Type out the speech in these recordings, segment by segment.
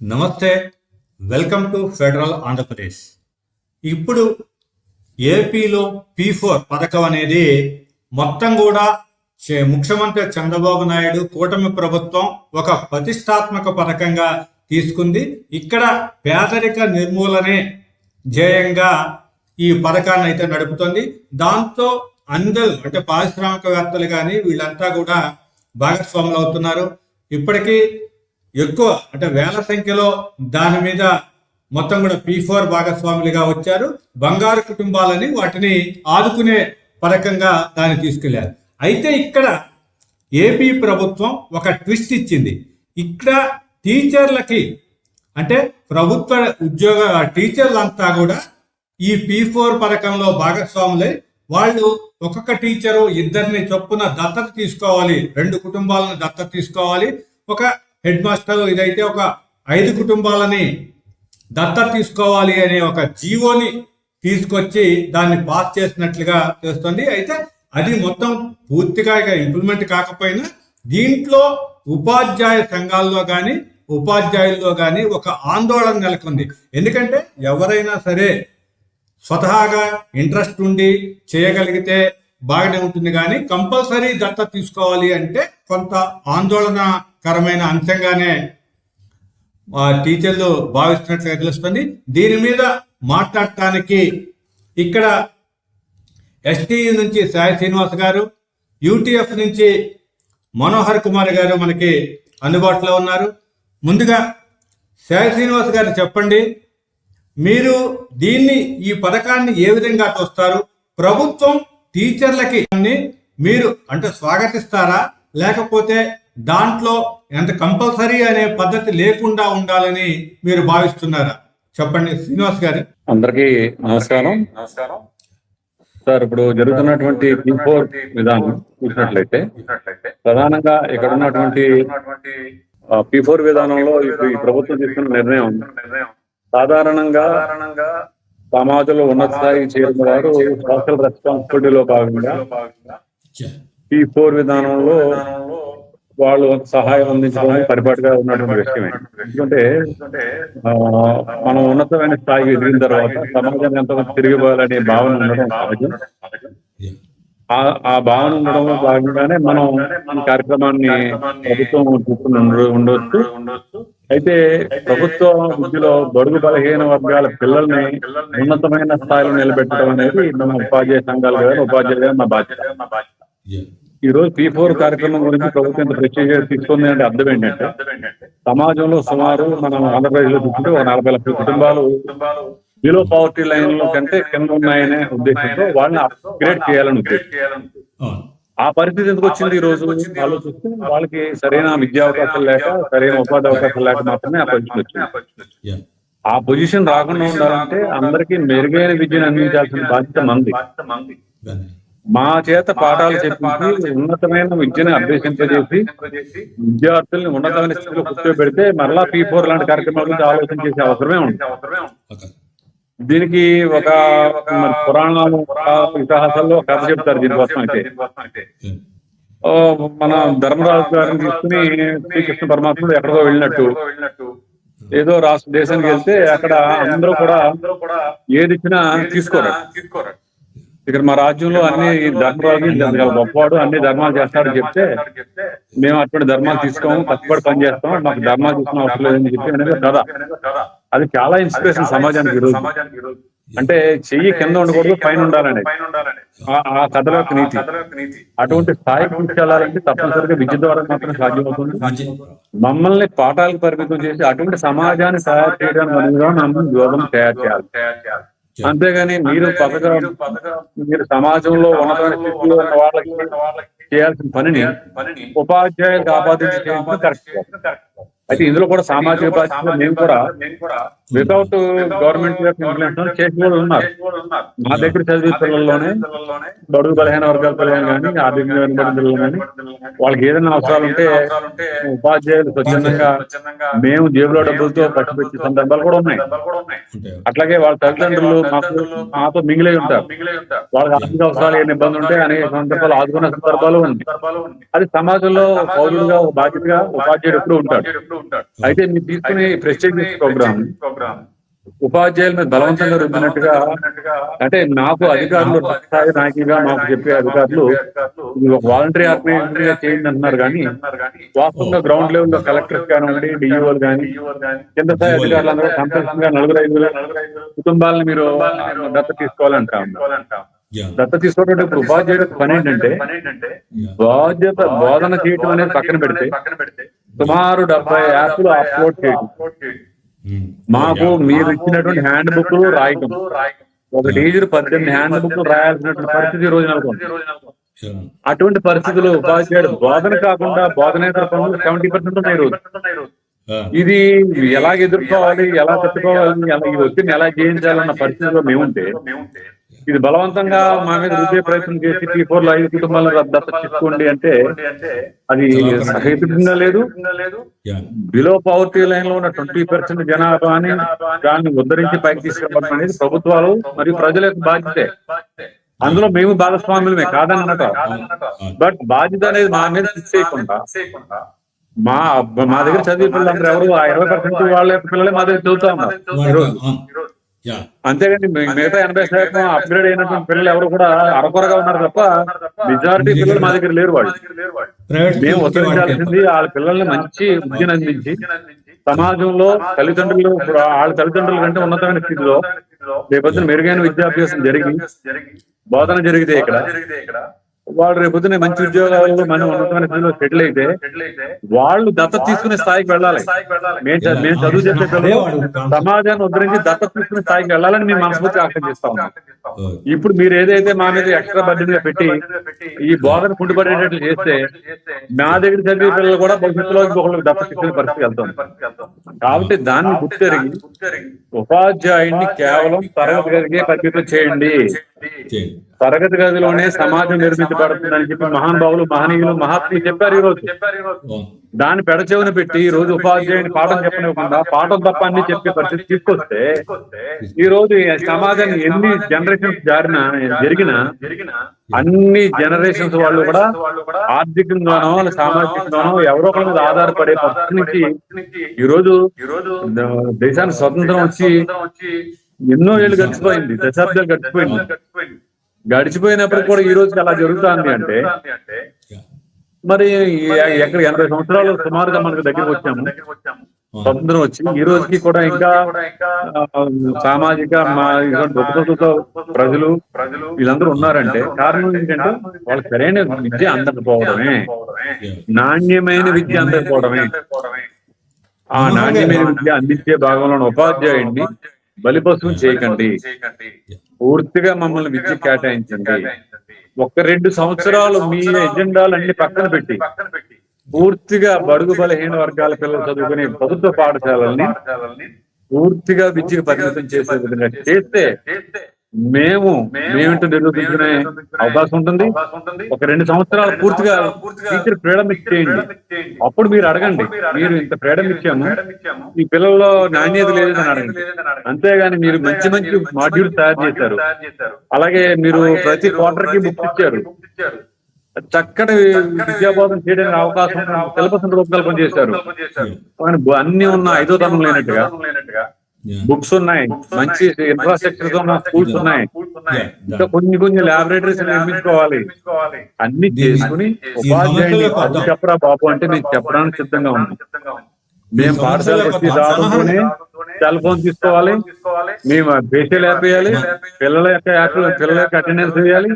నమస్తే, welcome to federal Andhra Pradesh. ఇప్పుడు ఏపీలో P4 పథకం అనేది మొత్తం కూడా ముఖ్యమంత్రి చంద్రబాబు నాయుడు కూటమి ప్రభుత్వం ఒక ప్రతిష్టాత్మక పథకంగా తీసుకుంది. ఇక్కడ పేదరిక నిర్మూలనే ధ్యేయంగా ఈ పథకాన్ని అయితే నడుపుతుంది. దాంతో అందరూ అంటే పారిశ్రామికవేత్తలు కానీ వీళ్ళంతా కూడా భాగస్వాములు అవుతున్నారు. ఇప్పటికీ ఎక్కువ అంటే వేల సంఖ్యలో దాని మీద మొత్తం కూడా P4 భాగస్వాములుగా వచ్చారు. బంగారు కుటుంబాలని వాటిని ఆదుకునే పథకంగా దాన్ని తీసుకెళ్లారు. అయితే ఇక్కడ ఏపీ ప్రభుత్వం ఒక ట్విస్ట్ ఇచ్చింది. ఇక్కడ టీచర్లకి అంటే ప్రభుత్వ ఉద్యోగ టీచర్లంతా కూడా ఈ P4 పథకంలో భాగస్వాములై వాళ్ళు ఒక్కొక్క టీచరు ఇద్దరిని చొప్పున దత్తత తీసుకోవాలి, 2 కుటుంబాలను దత్తత తీసుకోవాలి. ఒక హెడ్ మాస్టర్ ఇదైతే ఒక 5 కుటుంబాలని దత్తత తీసుకోవాలి అనే ఒక జీవోని తీసుకొచ్చి దాన్ని పాస్ చేసినట్లుగా చేస్తుంది. అయితే అది మొత్తం పూర్తిగా ఇక ఇంప్లిమెంట్ కాకపోయినా దీంట్లో ఉపాధ్యాయ సంఘాల్లో కానీ ఉపాధ్యాయుల్లో కానీ ఒక ఆందోళన నెలకొంది. ఎందుకంటే ఎవరైనా సరే స్వతహాగా ఇంట్రెస్ట్ ఉండి చేయగలిగితే బాగానే ఉంటుంది, కానీ కంపల్సరీ దత్తత తీసుకోవాలి అంటే కొంత ఆందోళనకరమైన అంశంగానే టీచర్లు భావిస్తున్నట్లుగా తెలుస్తుంది. దీని మీద మాట్లాడటానికి ఇక్కడ ఎస్టీయూ నుంచి సాయి శ్రీనివాస్ గారు, యూటీఎఫ్ నుంచి మనోహర్ కుమార్ గారు మనకి అందుబాటులో ఉన్నారు. ముందుగా సాయి శ్రీనివాస్ గారు చెప్పండి, మీరు ఈ పథకాన్ని ఏ విధంగా చూస్తారు? ప్రభుత్వం టీచర్లకి మీరు అంటే స్వాగతిస్తారా, లేకపోతే దాంట్లో ఎంత కంపల్సరీ అనే పద్ధతి లేకుండా ఉండాలని మీరు భావిస్తున్నారా? చెప్పండి శ్రీనివాస్ గారు. అందరికీ నమస్కారం. సార్, ఇప్పుడు జరుగుతున్నటువంటి P4 విధానం చూసినట్లయితే ప్రధానంగా ఇక్కడ ఉన్నటువంటి P4 విధానంలో ఇప్పుడు ఈ ప్రభుత్వం తీసుకున్న నిర్ణయం సాధారణంగా సమాజంలో ఉన్నత స్థాయికి చేరిన వారు సోషల్ రెస్పాన్సిబిలిటీలో భాగంగా P4 విధానంలో వాళ్ళు సహాయం అందించడం పరిపాటిగా ఉన్నటువంటి విషయమే. ఎందుకంటే మనం ఉన్నతమైన స్థాయికి ఎదిగిన తర్వాత సమాజాన్ని ఎంతమంది తిరిగిపోవాలనే భావన ఉండడం సహజం. ఆ భావన ఉండడంలో భాగంగానే మనం ఈ కార్యక్రమాన్ని ప్రభుత్వం తీసుకుని ఉండవచ్చు. అయితే ప్రభుత్వ విద్యలో బడుగు బలహీన వర్గాల పిల్లల్ని ఉన్నతమైన స్థాయిలో నిలబెట్టడం అనేది మన ఉపాధ్యాయ సంఘాలు కానీ ఉపాధ్యాయులుగా మా బాధ్యత. ఈ రోజు P4 కార్యక్రమం గురించి ప్రభుత్వం ఎంత ప్రత్యేక తీసుకుంది అంటే అర్థం ఏంటంటే, సమాజంలో సుమారు మనం ఆంధ్రప్రదేశ్ లో చూస్తుంటే ఒక 40 లక్షల కుటుంబాలు బిలో పవర్టీ లైన్ లో కంటే కింద ఉన్నాయనే ఉద్దేశంతో వాళ్ళని అప్గ్రేడ్ చేయాలని ఉద్దేశం. ఆ పరిస్థితి ఎందుకు వచ్చింది? ఈ రోజు ఆలోచిస్తే వాళ్ళకి సరైన విద్యా అవకాశాలు లేక, సరైన ఉపాధి అవకాశాలు లేక మాత్రమే ఆ పొజిషన్ వచ్చింది. ఆ పొజిషన్ రాకుండా ఉండాలంటే అందరికీ మెరుగైన విద్యను అందించాల్సిన బాధ్యత మంది. మా చేత పాఠాలు చెప్పించి ఉన్నతమైన విద్యను అభ్యసింపజేసి విద్యార్థుల్ని ఉన్నతమైన స్థితిలో కూర్చోబెడితే మరలా P4 లాంటి కార్యక్రమాల గురించి ఆలోచన చేసే అవసరమే ఉంది. దీనికి ఒక పురాణాలు ఇతిహాసాల్లో కథ చెప్తారు దీనికోసం. అయితే మన ధర్మరాజు గారిని తీసుకుని శ్రీకృష్ణ పరమాత్ముడు ఎక్కడికో వెళ్ళినట్టు ఏదో రాష్ట్ర దేశానికి వెళ్తే అక్కడ అందరూ కూడా ఏది ఇచ్చినా తీసుకోరు. ఇక్కడ మా రాజ్యంలో అన్ని ధర్మరాజు గొప్పవాడు, అన్ని ధర్మాలు చేస్తాడు చెప్తే మేము అటువంటి ధర్మాలు తీసుకోము, కష్టపడి పని చేస్తాం, మాకు ధర్మాలు తీసుకున్న అవసరం లేదని చెప్పి అనేది కథ. అది చాలా ఇన్స్పిరేషన్ సమాజానికి ఈరోజు. అంటే చెయ్యి కింద ఉండకూడదు, పైన ఉండాలని ఆ కథలో నీతి. అటువంటి స్థాయికి తీసుకెళ్లాలంటే తప్పనిసరిగా విద్య ద్వారా మాత్రమే సాధ్యమవుతుంది. మమ్మల్ని పాఠాలకు పరిమితం చేసి అటువంటి సమాజాన్ని తయారు చేయడానికి అనుగుణంగా మమ్మల్ని యోగం తయారు చేయాలి. అంతేగాని మీరు మీరు సమాజంలో ఉన్నతమైన స్థితిలో ఉన్న వాళ్ళకి చేయాల్సిన పనిని ఉపాధ్యాయులకు ఆపాదించడం కరెక్ట్. అయితే ఇందులో కూడా సామాజిక బాధ్యత మేము కూడా వితౌట్ గవర్నమెంట్ చేసిన వాళ్ళు ఉన్నారు. మా దగ్గర చదివే పిల్లల్లోనే బడుగు బలహీన వర్గాల పిల్లలు కానీ, ఆర్థికంగా వెనుకబడిన పిల్లలు కానీ వాళ్ళకి ఏదైనా అవసరాలు ఉంటే ఉపాధ్యాయులు స్వచ్ఛందంగా మేము జేబులో డబ్బులతో ఖర్చు పెట్టే సందర్భాలు కూడా ఉన్నాయి. అట్లాగే వాళ్ళ తల్లిదండ్రులు మాతో మిగిలే ఉంటారు. వాళ్ళకి ఆర్థిక అవసరాలు ఏమైనా ఇబ్బంది ఉంటే అనేక సందర్భాలు ఆదుకునే సందర్భాలు ఉన్నాయి. అది సమాజంలో పౌరులుగా బాధ్యతగా ఉపాధ్యాయుడు ఎప్పుడు ఉంటాడు. అయితే మీరు తీసుకునే ప్రెస్టేజ్ ప్రోగ్రామ్ ఉపాధ్యాయుల మీద బలవంతంగా రుద్దినట్టుగా, అంటే నాకు అధికారులు స్థాయి నాయకులుగా మాకు చెప్పే అధికారులు ఇది ఒక వాలంటరీ ఆర్గనైజేషన్ గా చేయండి అంటున్నారు. కానీ వాస్తవంగా గ్రౌండ్ లెవెల్లో కలెక్టర్స్ కానివ్వండి, డిఈఓలు కానీ, కింద స్థాయి అధికారులు అందరూ కంపల్సరీ గా 4-5 కుటుంబాలను మీరు దత్త తీసుకోవాలంటాం. దత్త తీసుకోవడం ఇప్పుడు ఉపాధ్యాయుడు పని ఏంటంటే బాధ్యత బోధన చేయటం అనేది పక్కన పెడితే సుమారు 70 యాప్లు అప్లోడ్ చేయడం, మాకు మీరు ఇచ్చినటువంటి హ్యాండ్ బుక్లు రాయటం, ఒక టీచర్ 18 హ్యాండ్ బుక్లు రాయాల్సినటువంటి పరిస్థితి ఈ రోజు నెలకొంది. అటువంటి పరిస్థితుల్లో ఉపాధ్యాయుడు బోధన కాకుండా బోధనేతర పనులు 70% ఉన్నాయి రోజు. ఇది ఎలా ఎదుర్కోవాలి, ఎలా తట్టుకోవాలి, ఈ ఒత్తిడిని ఎలా జయించాలన్న పరిస్థితిలో మేముంటే ఇది బలవంతంగా మా మీద రుద్దే ప్రయత్నం చేసి P4 లో 5 కుటుంబాలను దత్త తీసుకోండి అంటే అది సహేతుకంగా లేదు. బిలో పవర్టీ లైన్ లో ఉన్న 20% జనాభాని దాన్ని ఉద్ధరించి పైకి తీసుకురావడం అనేది ప్రభుత్వాలు మరియు ప్రజల యొక్క బాధ్యతే. అందులో మేము భాగస్వాములమే కాదన్నట. బట్ బాధ్యత అనేది మా మీద ఫిక్స్ చేయకుండా మా దగ్గర చదివే పిల్లలందరూ ఎవరు 20% వాళ్ళ యొక్క పిల్లలే మా దగ్గర చదువుతా ఉన్నారు. అంతేగాని మిగతా 80% అప్గ్రేడ్ అయినటువంటి పిల్లలు ఎవరు కూడా అరకొరగా ఉన్నారు తప్ప మెజారిటీ పిల్లలు మా దగ్గర లేరు. వాళ్ళు మేము ఉత్తరించాల్సింది వాళ్ళ పిల్లల్ని మంచి విద్యను అందించి సమాజంలో తల్లిదండ్రులు వాళ్ళ తల్లిదండ్రుల కంటే ఉన్నతమైన స్థితిలో రేపొద్దున మెరుగైన విద్యాభ్యాసం జరిగి బోధన జరిగితే ఇక్కడ వాళ్ళు రేపొద్దున మంచి ఉద్యోగాలు మనం ఉన్నతమైన స్థితిలో సెటిల్ అయితే వాళ్ళు దత్తత తీసుకునే స్థాయికి వెళ్ళాలి. మేము చదువు చెప్పే పిల్లలు సమాజాన్ని ఉద్ధరించి దత్తత తీసుకునే స్థాయికి వెళ్ళాలని మేము మనస్ఫూర్తిగా ఆకాంక్షిస్తా ఉన్నాం. ఇప్పుడు మీరు ఏదైతే మా మీద ఎక్స్ట్రా బడ్జెట్ గా పెట్టి ఈ బోధన కుంటుపడేటట్లు చేస్తే మా దగ్గర చదివే పిల్లలు కూడా భవిష్యత్తులో ఇంకొకరికి దత్తత తీసుకునే పరిస్థితి వెళ్తాం. కాబట్టి దాన్ని గుర్తెరిగి ఉపాధ్యాయుడిని కేవలం తరగతి గదికే పరిమితం చేయండి. తరగతి గదిలోనే సమాజం నిర్మించబడుతుందని చెప్పి మహానుభావులు, మహనీయులు, మహాత్ములు చెప్పారు. ఈ రోజు దాన్ని పెడచెవిన పెట్టి ఈ రోజు ఉపాధ్యాయుని పాఠం చెప్పనివ్వకుండా పాఠం తప్ప అన్ని చెప్పే పరిస్థితి తీసుకొస్తే ఈ రోజు సమాజాన్ని ఎన్ని జనరేషన్స్ జరిగినా అన్ని జనరేషన్స్ వాళ్ళు కూడా ఆర్థికంగానో సామాజికంగానో ఎవరో ఒకరి మీద ఆధారపడే పరిస్థితి నుంచి ఈ రోజు దేశానికి స్వతంత్రం వచ్చి ఎన్నో ఏళ్ళు గడిచిపోయింది, దశాబ్దాలు గడిచిపోయినప్పుడు కూడా ఈ రోజుకి అలా జరుగుతుంది అంటే మరి ఎక్కడ 80 సంవత్సరాలు సుమారుగా మనకు దగ్గరకు వచ్చాము, స్వతంత్రం వచ్చి ఈ రోజుకి కూడా ఇంకా సామాజిక ప్రజలు వీళ్ళందరూ ఉన్నారంటే కారణం ఏంటంటే వాళ్ళకి సరైన విద్య అందకపోవడమే, నాణ్యమైన విద్య అందకపోవడమే. ఆ నాణ్యమైన విద్య అందించే భాగంలో ఉపాధ్యాయుడిని బలిపశువు చేయకండి, పూర్తిగా మమ్మల్ని విద్య కేటాయించండి. 1-2 సంవత్సరాలు మీ ఎజెండాలన్నీ పక్కన పెట్టి పూర్తిగా బడుగు బలహీన వర్గాల పిల్లలు చదువుకునే ప్రభుత్వ పాఠశాలల్ని పూర్తిగా విద్యకు పరిమితం చేసే విధంగా చేస్తే మేమేంటో నిరూపించుకునే అవకాశం ఉంటుంది. 1-2 సంవత్సరాలు పూర్తిగా టీచర్ ఫ్రీడమ్ ఇచ్చేయండి. అప్పుడు మీరు అడగండి, మీరు ఇంత ఫ్రీడమ్ ఇచ్చాము ఈ పిల్లల్లో నాణ్యత లేదని అడగండి. అంతేగాని మీరు మంచి మంచి మాడ్యూల్స్ తయారు చేశారు, అలాగే మీరు ప్రతి క్వార్టర్ కి బుక్స్ ఇచ్చారు, చక్కటి విద్యాబోధన చేయడానికి అవకాశం సిలబస్ రూపకల్పన చేశారు. అన్ని ఉన్న 5వ తరం లేనట్టుగా బుక్స్ ఉన్నాయి, మంచి ఇన్ఫ్రాస్ట్రక్చర్ ఉన్న స్కూల్స్ ఉన్నాయి, ఇంకా కొన్ని ల్యాబొరేటరీస్ నిర్మించుకోవాలి. అన్ని చేసుకుని ఉపాధ్యాయుని అది చెప్పరా బాబు అంటే నేను చెప్పడానికి సిద్ధంగా ఉన్నాను. మేము పాఠశాలకు వచ్చి రావడంతోనే సెల్ ఫోన్ తీసుకోవాలి, మేము ఫేషియల్ యాప్ వేయాలి, పిల్లల యొక్క అటెండెన్స్ వేయాలి,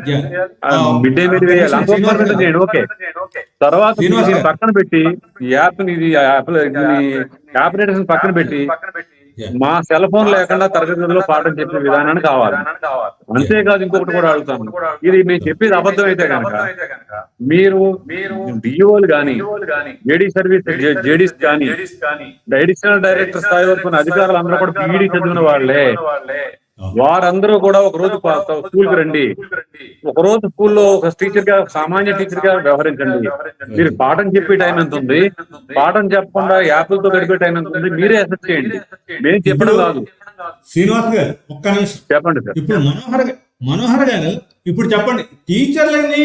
మిడ్ డే మీల్ వేయాలి. అంత నేను ఓకే. తర్వాత పక్కన పెట్టి యాప్ ఆపరేటర్స్ పక్కన పెట్టి మా సెల్ ఫోన్ లేకుండా తరగతిలో పాఠం చెప్పే విధానాన్ని కావాలి. అంతేకాదు ఇంకొకటి కూడా అడుగుతాను, ఇది మేము చెప్పేది అబద్ధం అయితే కనుక మీరు డిఓలు కానీ జేడీస్ కానీ అడిషనల్ డైరెక్టర్ స్థాయి వరకు అధికారులు అందరూ కూడా పీఈడీ చదివిన వాళ్ళే. వారందరూ కూడా ఒక రోజు స్కూల్ కి రండి, ఒక రోజు స్కూల్లో ఒక టీచర్ గా సామాన్య టీచర్ గా వ్యవహరించండి. మీరు పాఠం చెప్పే టైం ఎంత ఉంది, పాఠం చెప్పకుండా యాప్లతో గడిపే టైం ఎంత ఉంది మీరే అసెస్ చేయండి. మేము చెప్పడం కాదు. శ్రీనివాస్ గారు ఒక్క నిమిషం చెప్పండి సార్. ఇప్పుడు మనోహర్ గారు ఇప్పుడు చెప్పండి, టీచర్లని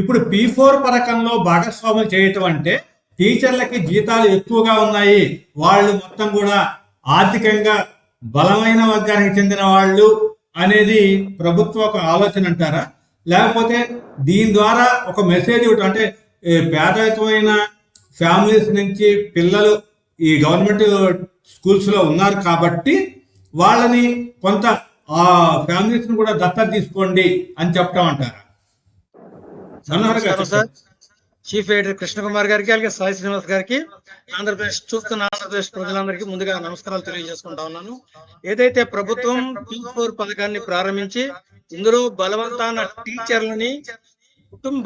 ఇప్పుడు P4 పథకంలో భాగస్వాములు చేయటం అంటే టీచర్లకి జీతాలు ఎక్కువగా ఉన్నాయి, వాళ్ళు మొత్తం కూడా ఆర్థికంగా బలమైన వర్గానికి చెందిన వాళ్ళు అనేది ప్రభుత్వ ఒక ఆలోచన అంటారా? లేకపోతే దీని ద్వారా ఒక మెసేజ్ ఇవ్వటం అంటే పేదరికమైన ఫ్యామిలీస్ నుంచి పిల్లలు ఈ గవర్నమెంట్ స్కూల్స్ లో ఉన్నారు కాబట్టి వాళ్ళని కొంత ఆ ఫ్యామిలీస్ ని కూడా దత్తత తీసుకోండి అని చెప్పటం అంటారా? మనోహర్ గారు నమస్కారం సార్. చీఫ్ ఎడిటర్ కృష్ణకుమార్ గారికి, అలాగే సాయి శ్రీనివాస్ గారికి, ఆంధ్రప్రదేశ్ ప్రజలందరికీ ముందుగా నమస్కారాలు తెలియజేసుకుంటా ఉన్నాను. ఏదైతే ప్రభుత్వం P4 పథకాన్ని ప్రారంభించి ఇందులో బలవంతాన టీచర్లని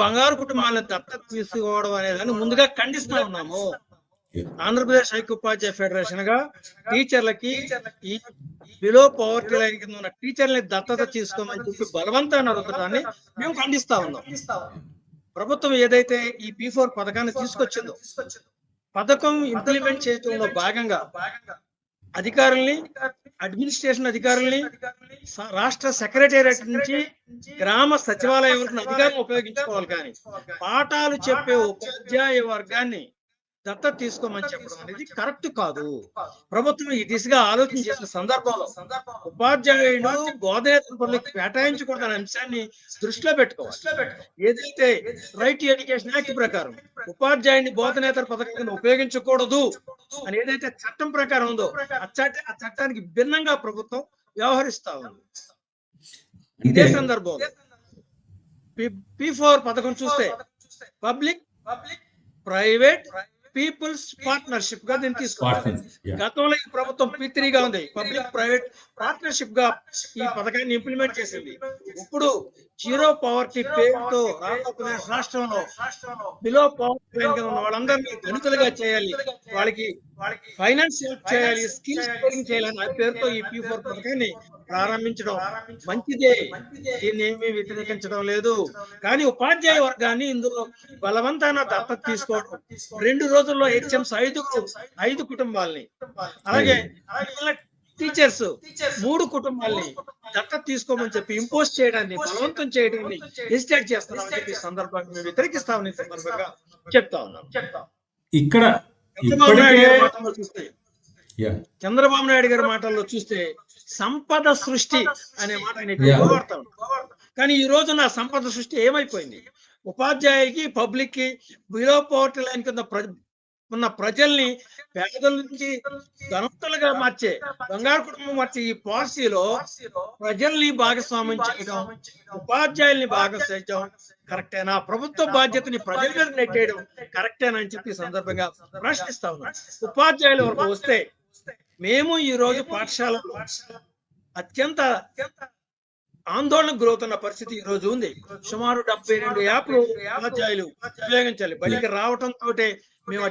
బంగారు కుటుంబాలను దత్తత తీసుకోవడం అనేదాన్ని ముందుగా ఖండిస్తా ఉన్నాము. ఆంధ్రప్రదేశ్ ఐక్యోపాధ్యాయ ఫెడరేషన్ గా టీచర్లకి ఈ బిలో పవర్టీ లైన్ కింద ఉన్న టీచర్లని దత్తత తీసుకోమని చెప్పి బలవంతాన్ని అడుగుతాన్ని మేము ఖండిస్తా ఉన్నాం. ప్రభుత్వం ఏదైతే ఈ P4 పథకాన్ని తీసుకొచ్చిందో, పథకం ఇంప్లిమెంట్ చేయడంలో భాగంగా అధికారుల్ని, అడ్మినిస్ట్రేషన్ అధికారుల్ని, రాష్ట్ర సెక్రటేరియట్ నుంచి గ్రామ సచివాలయం వరకు అధికారులను ఉపయోగించుకోవాలి. కానీ పాఠాలు చెప్పే ఉపాధ్యాయ వర్గాన్ని దత్తత తీసుకోమని చెప్పడం అనేది కరెక్ట్ కాదు. ప్రభుత్వం ఈ దిశగా ఆలోచన చేసిన సందర్భంలో ఉపాధ్యాయుడు బోధనేతర పనులకు కేటాయించకూడదనే అంశాన్ని దృష్టిలో పెట్టుకోవాలి. ఏదైతే రైట్ టు ఎడ్యుకేషన్ యాక్ట్ ప్రకారం ఉపాధ్యాయుడిని బోధనేతర పథకం కింద ఉపయోగించకూడదు అని ఏదైతే చట్టం ప్రకారం ఉందో ఆ చట్టానికి భిన్నంగా ప్రభుత్వం వ్యవహరిస్తా ఉంది. ఇదే సందర్భంలో P4 పథకం చూస్తే పబ్లిక్ ప్రైవేట్ పీపుల్స్ పార్ట్నర్షిప్ గా దీన్ని తీసుకోవాలి. గతంలో ఈ ప్రభుత్వం P3 గా ఉంది, పబ్లిక్ ప్రైవేట్ పార్ట్నర్షిప్ గా ఈ పథకాన్ని ఇంప్లిమెంట్ చేసింది. ఇప్పుడు జీరో పవర్టీ పేరుతో ఆంధ్రప్రదేశ్ రాష్ట్రంలో బిలో పవర్టీ లైన్ కింద ఉన్న వాళ్ళందరినీ ధనికులుగా చేయాలి, వాళ్ళకి ఫైనాన్స్ హెల్ప్ చేయాలి, స్కిల్స్ ట్రైనింగ్ చేయాలని ఆ పేరుతో ఈ P4 పథకాన్ని ప్రారంభించడం మంచిదే, దీన్ని ఏమీ వ్యతిరేకించడం లేదు. కానీ ఉపాధ్యాయ వర్గాన్ని ఇందులో బలవంతాన దత్తత తీసుకోవడం, 2 రోజుల్లో HMs 5 కుటుంబాలని, అలాగే టీచర్స్ 3 కుటుంబాలని దత్తత తీసుకోమని చెప్పి ఇంపోజ్ చేయడాన్ని, బలవంతం చేయడాన్ని హెసిటేట్ చేస్తున్నామని చెప్పి సందర్భంగా మేము వ్యతిరేకిస్తామని సందర్భంగా చెప్తా ఉన్నాం. ఇక్కడ చంద్రబాబు నాయుడు గారి మాటల్లో చూస్తే సంపద సృష్టి అనే మాట వాడతాం. కానీ ఈ రోజు నా సంపద సృష్టి ఏమైపోయింది? ఉపాధ్యాయులకి, పబ్లిక్ కి, బిలో పవర్టీ లైన్ కింద ఉన్న ప్రజల్ని పేదల నుంచి ధనవంతులుగా మార్చే, బంగారు కుటుంబం మార్చే ఈ పాలసీలో ప్రజల్ని భాగస్వామ్యం చేయడం, ఉపాధ్యాయుల్ని భాగస్వామ్యం కరెక్టేనా? ప్రభుత్వ బాధ్యతని ప్రజల మీద నెట్టేయడం కరెక్టేనా అని చెప్పి సందర్భంగా ప్రశ్నిస్తా ఉన్నాం. ఉపాధ్యాయుల వరకు వస్తే మేము ఈ రోజు పాఠశాలలో అత్యంత ఆందోళనకు గురవుతున్న పరిస్థితి ఈ రోజు ఉంది. సుమారు 72 యాప్లు ఉపాధ్యాయులు ఉపయోగించాలి. బడికి రావడంతో మేము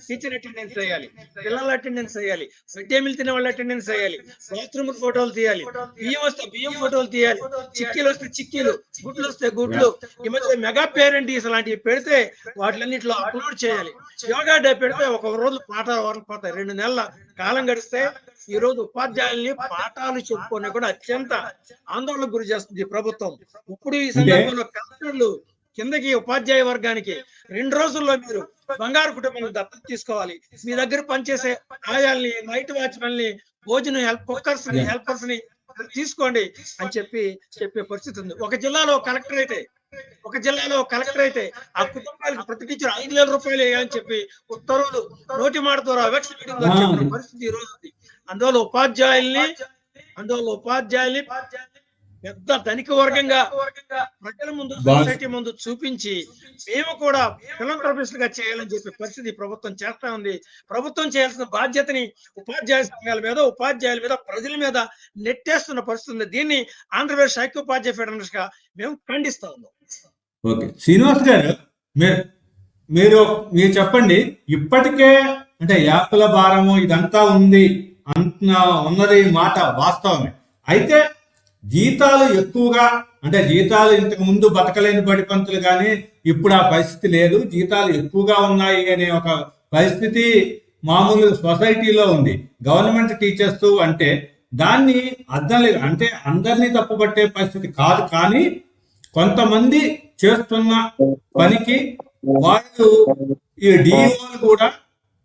టీచర్ అటెండెన్స్ చేయాలి, పిల్లల అటెండెన్స్ చేయాలి, మిడ్ డే మీల్ తినే వాళ్ళ అటెండెన్స్ చేయాలి, బాత్రూమ్ ఫోటోలు తీయాలి, బియ్యం వస్తే బియ్యం ఫోటోలు తీయాలి, చిక్కీలు వస్తే చిక్కీలు, గుడ్లు వస్తే గుడ్లు, ఈ మధ్య మెగా పేరెంటీస్ లాంటివి పెడితే వాటిలన్నింటిలో అప్లోడ్ చేయాలి. యోగా డే పెడితే ఒక రోజు పాఠాలు వరకపోతాయి. 2 నెలల కాలం గడిస్తే ఈ రోజు ఉపాధ్యాయుల్ని పాఠాలు చెప్పుకునే కూడా అత్యంత ఆందోళనకు గురి చేస్తుంది ప్రభుత్వం. ఇప్పుడు ఈ సందర్భంలో కలెక్టర్లు కిందకి ఉపాధ్యాయ వర్గానికి 2 రోజుల్లో మీరు బంగారు కుటుంబాన్ని దత్తత తీసుకోవాలి, మీ దగ్గర పనిచేసే ఆయాల్ని, నైట్ వాచ్మెన్ ని, భోజనం కుక్కర్స్ ని, హెల్పర్స్ ని తీసుకోండి అని చెప్పే పరిస్థితి ఉంది. ఒక జిల్లాలో కలెక్టర్ అయితే ఆ కుటుంబాలకు ప్రతి టీచర్ 5,000 రూపాయలు వేయాలని చెప్పి ఉత్తర్వులు నోటి మాట ద్వారా చెప్పిన పరిస్థితి ఈ రోజు ఉంది. అందువల్ల ఉపాధ్యాయుల్ని పెద్ద ధనిక వర్గంగా ప్రజల ముందు, సొసైటీ ముందు చూపించి మేము కూడా ఫిలంథ్రపిస్టులుగా చేయాలని చెప్పే పరిస్థితి ప్రభుత్వం చేస్తా ఉంది. ప్రభుత్వం చేయాల్సిన బాధ్యతని ఉపాధ్యాయ సంఘాల మీద, ఉపాధ్యాయుల మీద, ప్రజల మీద నెట్టేస్తున్న పరిస్థితి ఉంది. దీన్ని ఆంధ్రప్రదేశ్ ఐక్యోపాధ్యాయ ఫెడరేషన్ గా మేము ఖండిస్తా ఉన్నాం. ఓకే, శ్రీనివాస్ గారు మీరు చెప్పండి. ఇప్పటికే అంటే యాప్ల భారము ఇదంతా ఉన్నది మాట వాస్తవమే. అయితే జీతాలు ఎక్కువగా, అంటే జీతాలు ఇంతకు ముందు బతకలేని బడి పంతులు కానీ ఇప్పుడు ఆ పరిస్థితి లేదు, జీతాలు ఎక్కువగా ఉన్నాయి అనే ఒక పరిస్థితి మామూలు సొసైటీలో ఉంది. గవర్నమెంట్ టీచర్స్ అంటే దాన్ని అర్థం లేదు, అంటే అందరినీ తప్పుపట్టే పరిస్థితి కాదు. కానీ కొంతమంది చేస్తున్న పనికి వాళ్ళు ఈ డిఓలు కూడా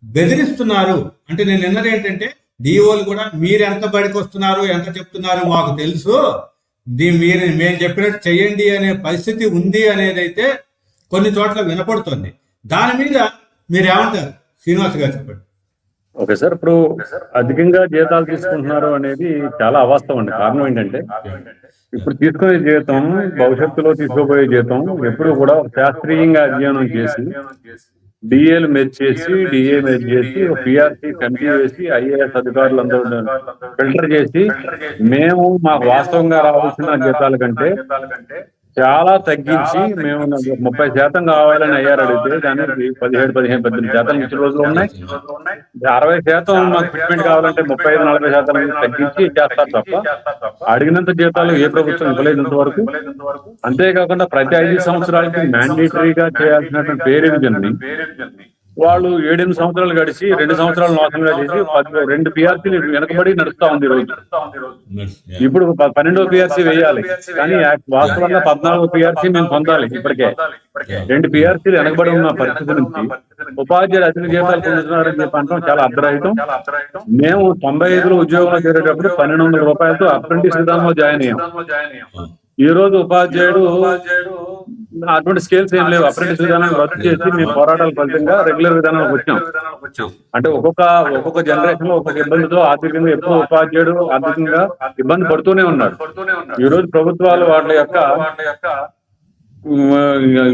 బెదిరిస్తున్నారు. అంటే నేను విన్నది ఏంటంటే డిఓలు కూడా మీరు ఎంత బడికి వస్తున్నారు, ఎంత చెప్తున్నారు మాకు తెలుసు, మేము చెప్పినట్టు చెయ్యండి అనే పరిస్థితి ఉంది అనేది అయితే కొన్ని చోట్ల వినపడుతుంది. దాని మీద మీరేమంటారు శ్రీనివాస్ గారు, చెప్పండి. ఓకే సార్, ఇప్పుడు అధికంగా జీతాలు తీసుకుంటున్నారు అనేది చాలా అవాస్తవం అండి. కారణం ఏంటంటే ఇప్పుడు తీసుకునే జీతం భవిష్యత్తులో తీసుకోబోయే జీతం ఎప్పుడు కూడా శాస్త్రీయంగా అధ్యయనం చేసి డిఏలు మెచ్ చేసి పిఆర్సీ కమిటీ వేసి ఐఏఎస్ అధికారులందరూ ఫిల్టర్ చేసి మేము మాకు వాస్తవంగా రావాల్సిన జీతాల కంటే చాలా తగ్గించి మేము 30% కావాలని అయ్యారు అడిగితే దానికి 17-18 ఇచ్చిన రోజులు ఉన్నాయి. 60% మాకు ఫిట్మెంట్ కావాలంటే 35-40% తగ్గించి చేస్తారు తప్ప అడిగినంత జీతాలు ఏ ప్రభుత్వం ఇవ్వలేనంత వరకు. అంతేకాకుండా ప్రతి 5 సంవత్సరాలకి మ్యాండేటరీగా చేయాల్సినటువంటి పే రివిజన్ ని వాళ్ళు 7-8 సంవత్సరాలు గడిచి 2 సంవత్సరాలు మోసంగా చేసి 2 పిఆర్సీలు వెనకబడి నడుస్తా ఉంది రోజు. ఇప్పుడు 12వ పిఆర్సీ వేయాలి, కానీ వాస్తవంగా 14వ పిఆర్సీ మేము పొందాలి. ఇప్పటికే 2 పిఆర్సీలు వెనకబడి ఉన్న పరిస్థితి నుంచి ఉపాధ్యాయులు అధిక జీతాలు పొందుతున్నారని చెప్పి అంటాం చాలా అర్ధరహితం. మేము 95లో ఉద్యోగంలో చేరేటప్పుడు 1200 రూపాయలతో అప్రెంటిస్ విధానంలో జాయిన్ అయ్యాం. ఈ రోజు ఉపాధ్యాయుడు అటువంటి స్కేల్స్ ఏం లేవు. అప్రెంటిస్ విధానాన్ని రద్దు చేసి మేము పోరాటాల ఫలితంగా రెగ్యులర్ విధానానికి వచ్చాం. అంటే ఒక్కొక్క జనరేషన్ లో ఒక్కొక్క ఇబ్బందితో ఆర్థికంగా ఎప్పుడు ఉపాధ్యాయుడు ఆర్థికంగా ఇబ్బంది పడుతూనే ఉన్నాడు. ఈ రోజు ప్రభుత్వాలు వాళ్ళ యొక్క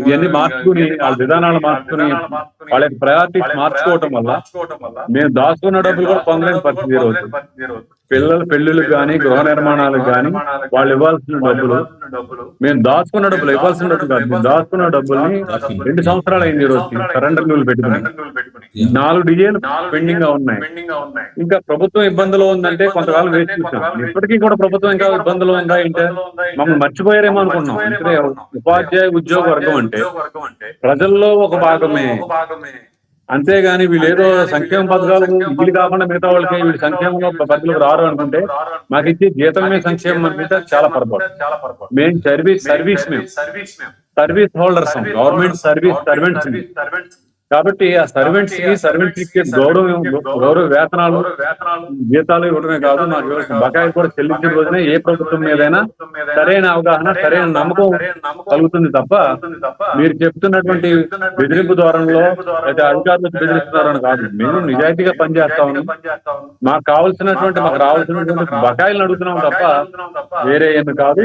ఇవన్నీ మార్చుకుని వాళ్ళ విధానాలు మార్చుకుని వాళ్ళ యొక్క ప్రయారిటీస్ మార్చుకోవటం వల్ల మేము దాచుకున్న డబ్బులు కూడా పొందలేని పరిస్థితి. ఈ రోజు పిల్లల పెళ్లిళ్ళకి కానీ గృహ నిర్మాణాలకు కానీ వాళ్ళు ఇవ్వాల్సిన డబ్బులు మేము దాచుకున్న డబ్బులు ఇవ్వాల్సిన డబ్బులు కాదు, మేము దాచుకున్న డబ్బుల్ని 2 సంవత్సరాలు అయింది. ఈ రోజు సరెండర్ లీవ్లు పెట్టుకుని 4 డిఏలు పెండింగ్ గా ఉన్నాయి. ఇంకా ప్రభుత్వం ఇబ్బందులు ఉందంటే కొంతకాలం వేచి చూసాం. ఇప్పటికీ కూడా ప్రభుత్వం ఇంకా ఇబ్బందులు ఉందా అంటే మమ్మల్ని మర్చిపోయారేమో అనుకున్నాం. అంటే ఉపాధ్యాయ ఉద్యోగ వర్గం అంటే ప్రజల్లో ఒక భాగమే, అంతేగాని వీళ్ళు ఏదో సంక్షేమ పథకాలు వీళ్ళు కాకుండా మిగతా వాళ్ళకి వీళ్ళు సంక్షేమంలో పరిధిలోకి రారు అనుకుంటే మాకు ఇచ్చే జీతమే సంక్షేమం అనుకుంటే చాలా పొరపాటు. మేము సర్వీస్ హోల్డర్స్, గవర్నమెంట్ సర్వెంట్స్. కాబట్టి ఆ సర్వెంట్స్ కి గౌరవ వేతనాలు జీతాలు ఇవ్వడమే కాదు, నాకు బకాయిలు కూడా చెల్లించిన రోజునే ఏ ప్రభుత్వం మీదైనా సరైన అవగాహన సరైన నమ్మకం కలుగుతుంది తప్ప మీరు చెప్తున్నటువంటి బెదిరింపు ద్వారంలో అయితే అధికారులు బెదిరిస్తున్నారని కాదు. మేము నిజాయితీగా పనిచేస్తా ఉన్నాం. మాకు రావాల్సినటువంటి బకాయిలను అడుగుతున్నాం తప్ప వేరే ఏమి కాదు.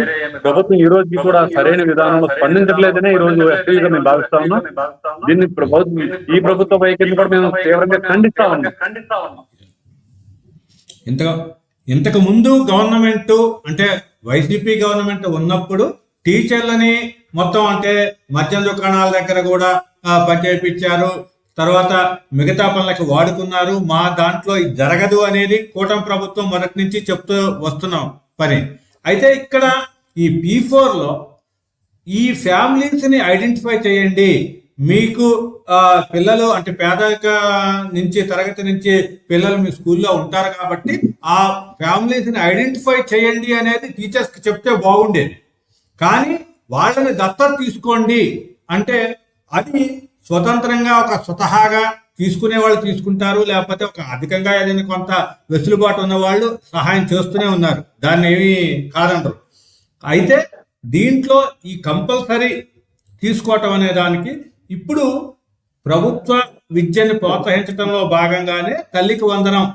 ప్రభుత్వం ఈ రోజుకి కూడా సరైన విధానంలో స్పందించట్లేదనే ఈ రోజు ఎస్టీగా మేము భావిస్తా ఉన్నాం. దీన్ని ఈ ప్రభుత్వ వైఖరిని కూడా మేము తీవ్రంగా ఖండిస్తా ఉన్నాం. ఇంతకు ముందు గవర్నమెంట్ అంటే వైసీపీ గవర్నమెంట్ ఉన్నప్పుడు టీచర్లని మొత్తం అంటే మద్యం దుకాణాల దగ్గర కూడా పని చేయించారు, తర్వాత మిగతా పనులకు వాడుకున్నారు. మా దాంట్లో ఇది జరగదు అనేది కూటమి ప్రభుత్వం మొదటి నుంచి చెప్తూ వస్తున్నాం పని. అయితే ఇక్కడ ఈ P4లో ఈ ఫ్యామిలీస్ని ఐడెంటిఫై చేయండి, మీకు పిల్లలు అంటే పేదరిక నుంచి తరగతి నుంచి పిల్లలు మీ స్కూల్లో ఉంటారు కాబట్టి ఆ ఫ్యామిలీస్ని ఐడెంటిఫై చేయండి అనేది టీచర్స్కి చెప్తే బాగుండేది. కానీ వాళ్ళని దత్తత తీసుకోండి అంటే అది స్వతంత్రంగా ఒక స్వతహాగా తీసుకునే వాళ్ళు తీసుకుంటారు, లేకపోతే ఒక అధికంగా ఏదైనా కొంత వెసులుబాటు ఉన్న వాళ్ళు సహాయం చేస్తూనే ఉన్నారు, దాన్ని ఏమీ కాదనరు. అయితే దీంట్లో ఈ కంపల్సరీ తీసుకోవటం అనే దానికి ఇప్పుడు ప్రభుత్వ విద్యను ప్రోత్సహించడంలో భాగంగానే తల్లికి వందనం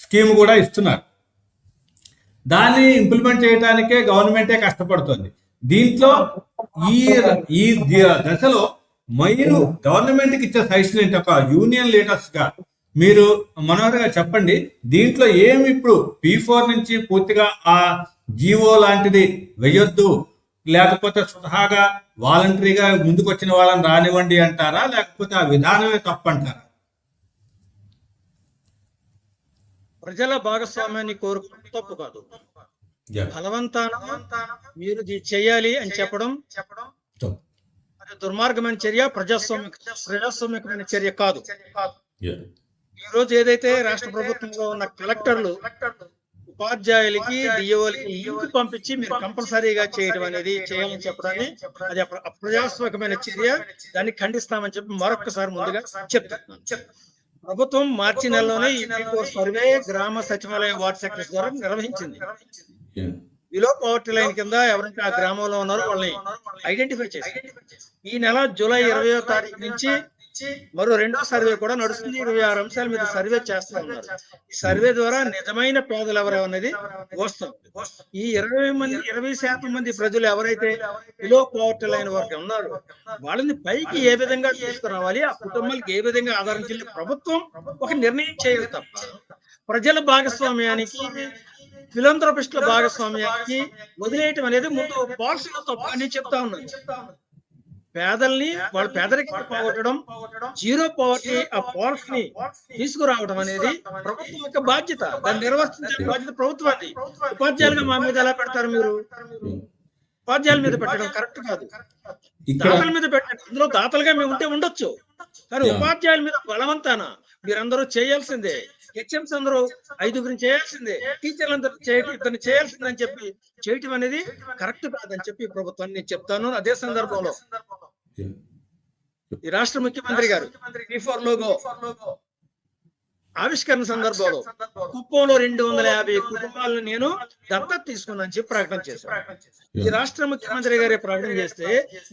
స్కీమ్ కూడా ఇస్తున్నారు. దాన్ని ఇంప్లిమెంట్ చేయడానికే గవర్నమెంటే కష్టపడుతుంది. దీంట్లో ఈ దశలో మీరు గవర్నమెంట్కి ఇచ్చే సజెషన్ ఏంటి? ఒక యూనియన్ లీడర్స్ గా మీరు మనోహర్గా చెప్పండి. దీంట్లో ఏమి ఇప్పుడు P4 నుంచి పూర్తిగా ఆ జీవో లాంటిది వేయొద్దు, లేకపోతే స్వతహాగా వాలంటరీగా ముందుకు వచ్చిన వాళ్ళని రానివ్వండి అంటారా, లేకపోతే ఆ విధానమే తప్పంటారా? ప్రజల భాగస్వామ్యాన్ని కోరుకోవడం తప్పు కాదు. బలవంతాన మీరు ఇది చేయాలి అని చెప్పడం అది దుర్మార్గమైన చర్య, ప్రజాస్వామ్యకమైన చర్య కాదు. ఈ రోజు ఏదైతే రాష్ట్ర ప్రభుత్వంలో ఉన్న కలెక్టర్లు ఉపాధ్యాయులకి డిఓలకి లింక్ పంపించి మీరు కంపల్సరీగా చేయడం అనేది చేయాలని చెప్పడాన్ని అది అప్రజాస్వామికమైన చర్య, దాన్ని ఖండిస్తామని చెప్పి మరొకసారి ముందుగా చెప్తున్నాను. ప్రభుత్వం మార్చి నెలలోనే ఈ సర్వే గ్రామ సచివాలయ వార్డు సెక్రటరీ ద్వారా నిర్వహించింది. బిలో పవర్టీ లైన్ కింద ఎవరైతే ఆ గ్రామంలో ఉన్నారో వాళ్ళని ఐడెంటిఫై చేసి ఈ నెల జూలై 20వ తారీఖు నుంచి మరో రెండో సర్వే కూడా నడుస్తుంది. 26 అంశాల మీద సర్వే చేస్తా ఉన్నారు. ఈ సర్వే ద్వారా నిజమైన పేదలు ఎవరు అనేది వస్తుంది. ఈ 20% మంది ప్రజలు ఎవరైతే బిలో పవర్టీ లైన్ వరకు ఉన్నారో వాళ్ళని పైకి ఏ విధంగా తీసుకురావాలి, ఆ కుటుంబాలకు ఏ విధంగా ఆధారం చెల్లి ప్రభుత్వం ఒక నిర్ణయం చేయాలి తప్ప ప్రజల భాగస్వామ్యానికి, ఫిలంథ్రపిస్టుల భాగస్వామ్యానికి వదిలేయటం అనేది ముందు పాలసీలో తప్ప అని చెప్తా ఉన్నాను. పేదల్ని వాళ్ళ పేదరికం పోగొట్టడం, జీరో పవర్టీ ఆ పాలసీని తీసుకురావడం అనేది ప్రభుత్వం యొక్క బాధ్యత. దాన్ని నిర్వర్తించే బాధ్యత ప్రభుత్వాన్ని. ఉపాధ్యాయులుగా మా మీద ఎలా పెడతారు మీరు? ఉపాధ్యాయుల మీద పెట్టడం కరెక్ట్ కాదు. దాతల మీద పెట్టండి. అందులో దాతలుగా మేము ఉంటే ఉండొచ్చు, కానీ ఉపాధ్యాయుల మీద బలవంతాన మీరందరూ చేయాల్సిందే. హెచ్ఎంస్ అందరూ 5గురిని చేయాల్సిందే, టీచర్లందరూ ఇతన్ని చేయాల్సిందే అని చెప్పి చేయటం అనేది కరెక్ట్ కాదని చెప్పి ప్రభుత్వాన్ని నేను చెప్తాను. అదే సందర్భంలో ఈ రాష్ట్ర ముఖ్యమంత్రి గారు P4 లోగో ఆవిష్కరణ సందర్భంలో కుప్పంలో 250 కుటుంబాలను నేను దత్తత తీసుకున్నాను చెప్పి ప్రకటన చేశాను. ఈ రాష్ట్ర ముఖ్యమంత్రి గారే ప్రకటన చేస్తే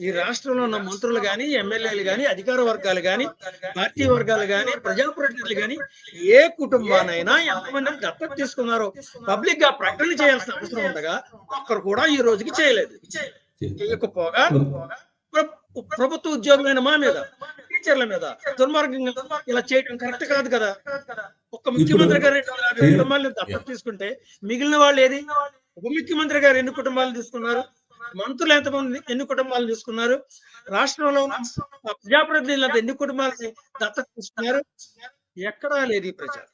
ఈ రాష్ట్రంలో ఉన్న మంత్రులు గాని, ఎమ్మెల్యేలు గాని, అధికార వర్గాలు గాని, పార్టీ వర్గాలు గాని, ప్రజాప్రతినిధులు గాని ఏ కుటుంబానైనా ఎంతమంది దత్తత తీసుకున్నారో పబ్లిక్ గా ప్రకటన చేయాల్సిన అవసరం ఉండగా ఒక్కరు కూడా ఈ రోజుకి చేయలేదు. చేయకపోగా ప్రభుత్వ ఉద్యోగులైన మా మీద, టీచర్ల మీద దుర్మార్గంగా ఇలా చేయడం కరెక్ట్ కాదు కదా. ఒక్క ముఖ్యమంత్రి గారు 250 కుటుంబాలను దత్తత తీసుకుంటే మిగిలిన వాళ్ళు ఏది? ఉప ముఖ్యమంత్రి గారు ఎన్ని కుటుంబాలు తీసుకున్నారు? మంత్రులు ఎంతమంది ఎన్ని కుటుంబాలు తీసుకున్నారు? రాష్ట్రంలో ఉన్న ప్రజాప్రతినిధులు ఎన్ని కుటుంబాలని దత్తత తీసుకున్నారు? ఎక్కడా లేదు ఈ ప్రచారం.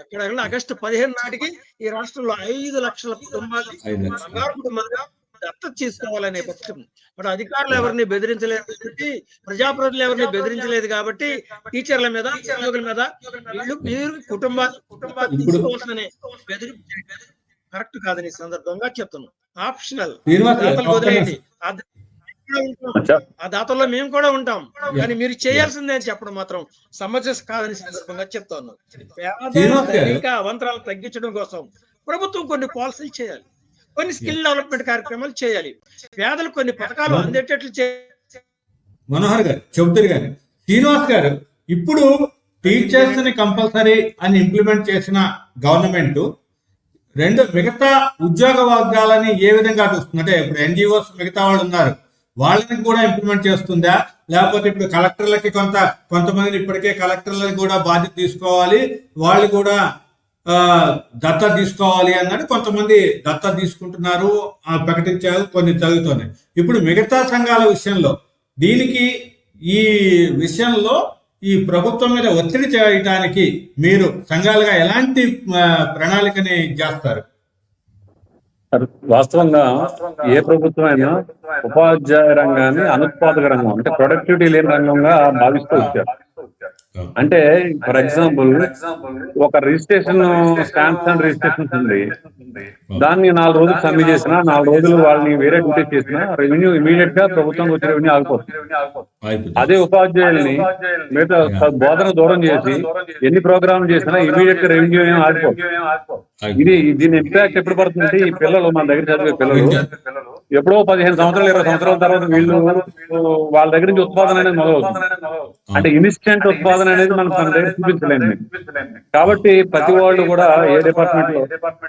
ఎక్కడ ఆగస్టు 15 నాటికి ఈ రాష్ట్రంలో 5 లక్షల కుటుంబాలు బంగారు కుటుంబాలుగా దత్తత తీసుకోవాలనే పక్షం. ఇప్పుడు అధికారులు ఎవరిని బెదిరించలేదు కాబట్టి, ప్రజాప్రతినిధులు ఎవరిని బెదిరించలేదు కాబట్టి టీచర్ల మీద, ఉద్యోగుల మీద మీరు కుటుంబాలు తీసుకోవాల్సిన కరెక్ట్ కాదని సందర్భంగా చెప్తున్నాం. ఆప్షనల్ దాతలు వదిలేయండి, ఆ దాతల్లో మేము కూడా ఉంటాం, కానీ మీరు చేయాల్సిందే అని చెప్పడం మాత్రం సమంజసం కాదని సందర్భంగా చెప్తా ఉన్నాం. పేదరిక అవంతరాలు తగ్గించడం కోసం ప్రభుత్వం కొన్ని పాలసీలు చేయాలి, కొన్ని స్కిల్ డెవలప్మెంట్ కార్యక్రమాలు చేయాలి, పేదలు కొన్ని పథకాలు అందేటట్లు చేయాలి. మనోహర్ గారు చెబుతారు కానీ శ్రీనివాస్ గారు, ఇప్పుడు టీచర్స్ ని కంపల్సరీ అని ఇంప్లిమెంట్ చేసిన గవర్నమెంట్ మిగతా ఉద్యోగ వర్గాలని ఏ విధంగా చూస్తుంది? అంటే ఇప్పుడు ఎన్జిఓస్ మిగతా వాళ్ళు ఉన్నారు, వాళ్ళని కూడా ఇంప్లిమెంట్ చేస్తుందా? లేకపోతే ఇప్పుడు కలెక్టర్లకి కొంతమంది ఇప్పటికే కలెక్టర్లకి కూడా బాధ్యత తీసుకోవాలి, వాళ్ళు కూడా దత్తత తీసుకోవాలి అన్నది కొంతమంది దత్తత తీసుకుంటున్నారు, ప్రకటించారు, కొన్ని జరుగుతున్నాయి. ఇప్పుడు మిగతా సంఘాల విషయంలో ఈ విషయంలో ఈ ప్రభుత్వం మీద ఒత్తిడి చేయడానికి మీరు సంఘాలుగా ఎలాంటి ప్రణాళికని చేస్తారు? వాస్తవంగా ఏ ప్రభుత్వం అయినా ఉపాధ్యాయ రంగాన్ని అనుత్పాదక రంగం, అంటే ప్రొడక్టివిటీ లేని రంగంగా భావిస్తూ వచ్చారు. అంటే ఫర్ ఎగ్జాంపుల్ ఒక రిజిస్ట్రేషన్ స్టాంప్స్ అండ్ రిజిస్ట్రేషన్స్ ఉంది, దాన్ని 4 రోజులు సబ్మిట్ చేసినా 4 రోజులు వాళ్ళని వేరే డ్యూటీ చేసినా రెవెన్యూ ఇమీడియట్ గా ప్రభుత్వం వచ్చే రెవెన్యూ ఆగిపోతుంది. అదే ఉపాధ్యాయుల్ని మిగతా బోధన దూరం చేసి ఎన్ని ప్రోగ్రామ్ చేసినా ఇమీడియట్ గా రెవెన్యూ ఏం ఆగిపోతుంది. దీని ఇంపాక్ట్ ఎప్పుడు పడుతుందంటే ఈ పిల్లలు మన దగ్గర చదివే పిల్లలు ఎప్పుడో 15 సంవత్సరాలు 20 సంవత్సరాల తర్వాత వీళ్ళు వాళ్ళ దగ్గర నుంచి ఉత్పాదన అనేది మొదలవుతుంది. అంటే ఇన్స్టెంట్ ఉత్పాదన అనేది మనం మన దగ్గర చూపించలేము. కాబట్టి ప్రతి వాళ్ళు కూడా ఏ డిపార్ట్మెంట్ లో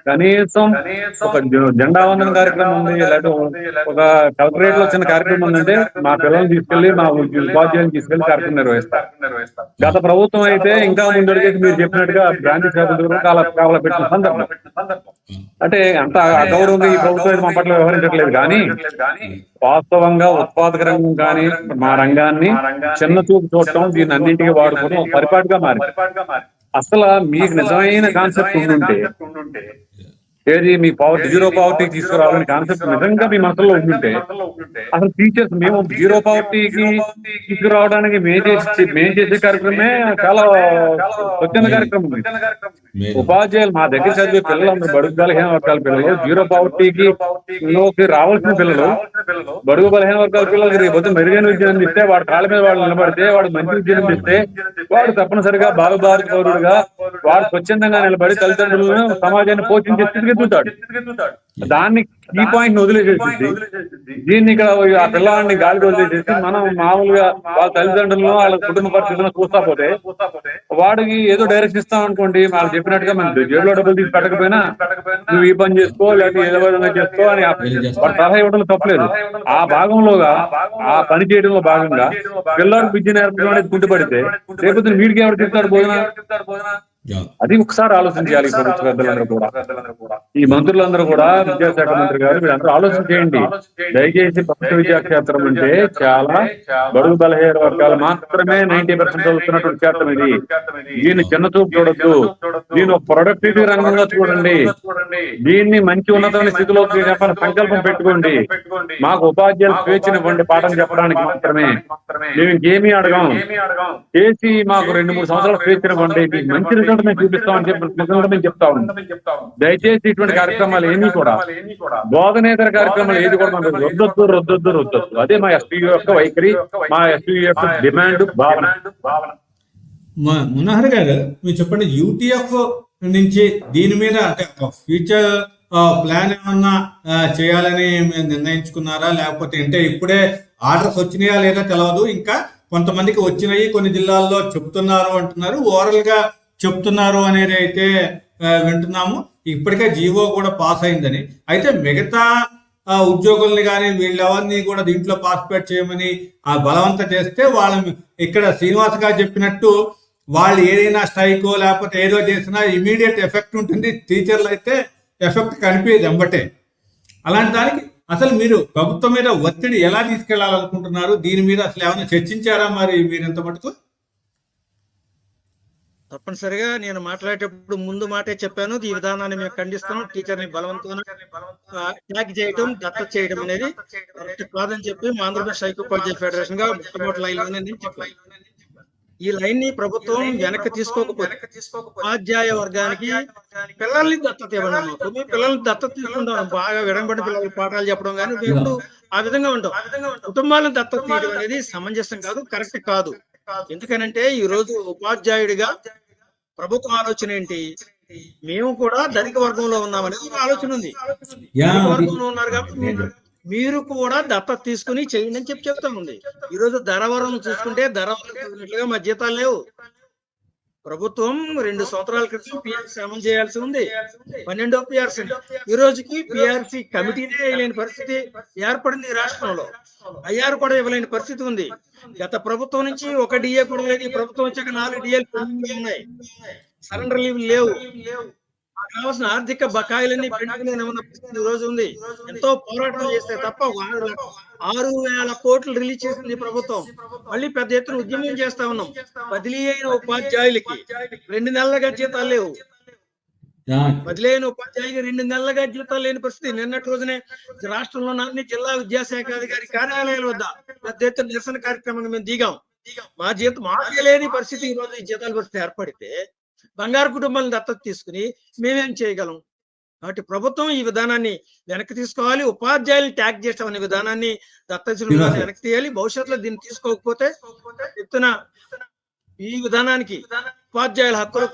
కనీసం ఒక జెండా వందన కార్యక్రమం ఉంది, లేకపోతే ఒక కలెక్టరేట్ లో చిన్న కార్యక్రమం ఉందంటే మా పిల్లల్ని తీసుకెళ్లి మా ఉపాధ్యాయులను తీసుకెళ్లి కార్యక్రమం నిర్వహిస్తారు. గత ప్రభుత్వం అయితే ఇంకా ముందడిగేసి మీరు చెప్పినట్టుగా బ్రాంచ్ కావాల పెట్టిన సందర్భం. అంటే అంత అగౌరవంగా ఈ ప్రభుత్వం మా పట్ల వ్యవహరించట్లేదు. కానీ వాస్తవంగా ఉత్పాదక రంగం కానీ మా రంగాన్ని చిన్న చూపు చూడటం, దీన్ని అన్నింటికి వాడుకోవడం పరిపాటిగా మారి అసలు మీకు నిజమైన కాన్సెప్ట్ ఉండుంటే ఏది మీ జీరో పావర్టీ తీసుకురావాలని కాన్సెప్ట్ నిజంగా మీ మనసులో ఉండుంటే అసలు టీచర్స్ మేము జీరో పావర్టీకి తీసుకురావడానికి మేము చేసే కార్యక్రమమే చాలా స్వచ్ఛంద కార్యక్రమం. ఉపాధ్యాయులు మా దగ్గర చదివే పిల్లలందరూ బడుగు బలహీన వర్గాల పిల్లలు, జీరో పావర్టీకి లోకి రావాల్సిన పిల్లలు, బడుగు బలహీన వర్గాల పిల్లలకి రేపు మెరుగైన విద్య అందిస్తే, వాడు కాళ్ళ మీద వాడు నిలబడితే, వాడు మంచి విద్య అందిస్తే, వాడు తప్పనిసరిగా భారత పౌరుడుగా వాడు స్వచ్ఛందంగా నిలబడి తల్లిదండ్రులను సమాజాన్ని పోషించే స్థితికి ఎదుగుతాడు. దాన్ని ఈ పాయింట్ ని వదిలేసేసి దీన్ని ఇక్కడ ఆ పిల్లవాడిని గాలికి వదిలేసేసి మనం మామూలుగా వాళ్ళ తల్లిదండ్రులను వాళ్ళ కుటుంబ పరిస్థితులను చూస్తా పోతే వాడికి ఏదో డైరెక్షన్ ఇస్తాం అనుకోండి, వాళ్ళు చెప్పినట్టుగా మనం జేబులో డబ్బులు తీసి పెట్టకపోయినా నువ్వు ఈ పని చేసుకో లేకపోతే ఏదో విధంగా చేసుకో అని వాడు సలహా ఇవ్వడంలో తప్పలేదు. ఆ భాగంలోగా ఆ పని చేయడంలో భాగంగా పిల్లలకు విద్య నేర్పడం అనేది కుంటుపడితే రేపు వీడికి ఎవరు చెప్తాడు బోధన? అది ఒకసారి ఆలోచన చేయాలి ప్రభుత్వ పెద్దలందరూ కూడా, ఈ మంత్రులందరూ కూడా, విద్యాశాఖ మంత్రి గారు వీళ్ళందరూ ఆలోచన చేయండి. దయచేసి ప్రభుత్వ విద్యాక్షేత్రం అంటే చాలా బడుగు బలహీన వర్గాలు మాత్రమే 90% చదువుతున్నటువంటి క్షేత్రం ఇది. దీన్ని చిన్న చూపు చూడొద్దు, దీన్ని ఒక ప్రొడక్టివిటీ రంగంగా చూడండి, దీన్ని మంచి ఉన్నతమైన స్థితిలో చెప్పాలని సంకల్పం పెట్టుకోండి. మాకు ఉపాధ్యాయులు స్వేచ్ఛనివ్వండి పాఠం చెప్పడానికి మాత్రమే, మేము ఇంకేమీ అడగాం, చేసి మాకు 2-3 సంవత్సరాలు స్వేచ్ఛనివ్వండి, మంచి రిజల్ట్ మేము చూపిస్తామని చెప్పి మేము చెప్తా ఉన్నాం. దయచేసి ఇటువంటి కార్యక్రమాలు ఏమీ కూడా, బోధనేతర కార్యక్రమాలు ఏది కూడా మనకు రొద్దొద్దు. అదే మా ఎస్పీ యొక్క వైఖరి, మా ఎస్పీ యొక్క డిమాండ్ భావన. మనోహర్ గారు మీరు చెప్పండి, యూటీఎఫ్ నుంచి దీని మీద అంటే ఫ్యూచర్ ప్లాన్ ఏమన్నా చేయాలని మీరు నిర్ణయించుకున్నారా, లేకపోతే అంటే ఇప్పుడే ఆర్డర్స్ వచ్చినాయా లేదా తెలియదు, ఇంకా కొంతమందికి వచ్చినాయి, కొన్ని జిల్లాల్లో చెప్తున్నారు అంటున్నారు, ఓవరాల్ గా చెప్తున్నారు అనేది అయితే వింటున్నాము. ఇప్పటికే జీవో కూడా పాస్ అయిందని, అయితే మిగతా ఉద్యోగుల్ని కానీ వీళ్ళెవరిని కూడా దీంట్లో పార్టిసిపేట్ చేయమని బలవంతం చేస్తే వాళ్ళని ఇక్కడ శ్రీనివాస్ గారు చెప్పినట్టు వాళ్ళు ఏదైనా స్ట్రైకో లేకపోతే ఏదో చేసినా ఇమీడియట్ ఎఫెక్ట్ ఉంటుంది, టీచర్లు అయితే ఎఫెక్ట్ కనిపించదు ఎంబటే. అలాంటి దానికి అసలు మీరు ప్రభుత్వం మీద ఒత్తిడి ఎలా తీసుకెళ్లాలనుకుంటున్నారు, దీని మీద అసలు ఏమైనా చర్చించారా మరి మీరు ఎంత మటుకు? తప్పనిసరిగా నేను మాట్లాడేటప్పుడు ముందు మాటే చెప్పాను, ఈ విధానాన్ని మేము ఖండిస్తున్నాం, టీచర్ని బలవంతం ట్యాగ్ చేయడం, దత్తత చేయడం అనేది కరెక్ట్ కాదని చెప్పి మా ఆంధ్రప్రదేశ్ సైకోపాలజీ ఫెడరేషన్ గా మొట్టమొదటి లైన్ లోనే నేను చెప్పాను. ఈ లైన్ ని ప్రభుత్వం వెనక్కి తీసుకోకపోతే ఉపాధ్యాయ వర్గానికి పిల్లల్ని దత్తత ఇవ్వడం, మీ పిల్లల్ని దత్తత తీసుకుంటాం, బాగా విడంబడి పిల్లలకి పాఠాలు చెప్పడం కానీ మేము ఆ విధంగా ఉంటాం. కుటుంబాలను దత్తత తీయడం అనేది సమంజసం కాదు, కరెక్ట్ కాదు. ఎందుకనంటే ఈ రోజు ఉపాధ్యాయుడిగా ప్రభుత్వం ఆలోచన ఏంటి, మేము కూడా ధనిక వర్గంలో ఉన్నామనేది ఒక ఆలోచన ఉంది. ధనిక వర్గంలో ఉన్నారు కాబట్టి మీరు కూడా దత్తత తీసుకుని చేయండి అని చెప్తా ఉంది. ఈ రోజు ధరవరం చూసుకుంటే ధరవరం మా జీతాలు లేవు. ప్రభుత్వం 2 సంవత్సరాల క్రితం పిఆర్సీ అమలు చేయాల్సి ఉంది, 12వ పిఆర్సీ. ఈ రోజుకి పిఆర్సీ కమిటీనే లేని పరిస్థితి ఏర్పడింది ఈ రాష్ట్రంలో. ఐఆర్ కూడా ఇవ్వలేని పరిస్థితి ఉంది. గత ప్రభుత్వం నుంచి ఒక డిఏ కూడా లేదు, ఈ ప్రభుత్వం వచ్చాక 4 డిఏలు ఉన్నాయి, సరెండర్ లీవ్ లేవు, కావాల్సిన ఆర్థిక బకాయిలన్నీ పెండింగ్ ఉన్న పరిస్థితి ఈ రోజు ఉంది. ఎంతో పోరాటం చేస్తే తప్ప 6,000 కోట్లు రిలీజ్ చేసింది ప్రభుత్వం. మళ్ళీ పెద్ద ఎత్తున ఉద్యమం చేస్తా ఉన్నాం. బదిలీ అయిన ఉపాధ్యాయులకి 2 నెలలుగా జీతాలు లేవు. బదిలీ అయిన ఉపాధ్యాయులకి 2 నెలలుగా జీతాలు లేని పరిస్థితి. నిన్నటి రోజునే రాష్ట్రంలో అన్ని జిల్లా విద్యాశాఖ అధికారి కార్యాలయాల వద్ద పెద్ద ఎత్తున నిరసన కార్యక్రమాన్ని మేము దిగాం. మాకే లేని పరిస్థితి ఈ రోజు ఈ జీతాల పరిస్థితి ఏర్పడితే బంగారు కుటుంబాలను దత్తత తీసుకుని మేమేం చేయగలం? కాబట్టి ప్రభుత్వం ఈ విధానాన్ని వెనక్కి తీసుకోవాలి. ఉపాధ్యాయులు ట్యాగ్ చేస్తాం అనే విధానాన్ని దత్తత వెనక్కి తీయాలి. భవిష్యత్తులో దీన్ని తీసుకోకపోతే ఎత్తున ఈ విధానానికి ఉపాధ్యాయుల హక్కుల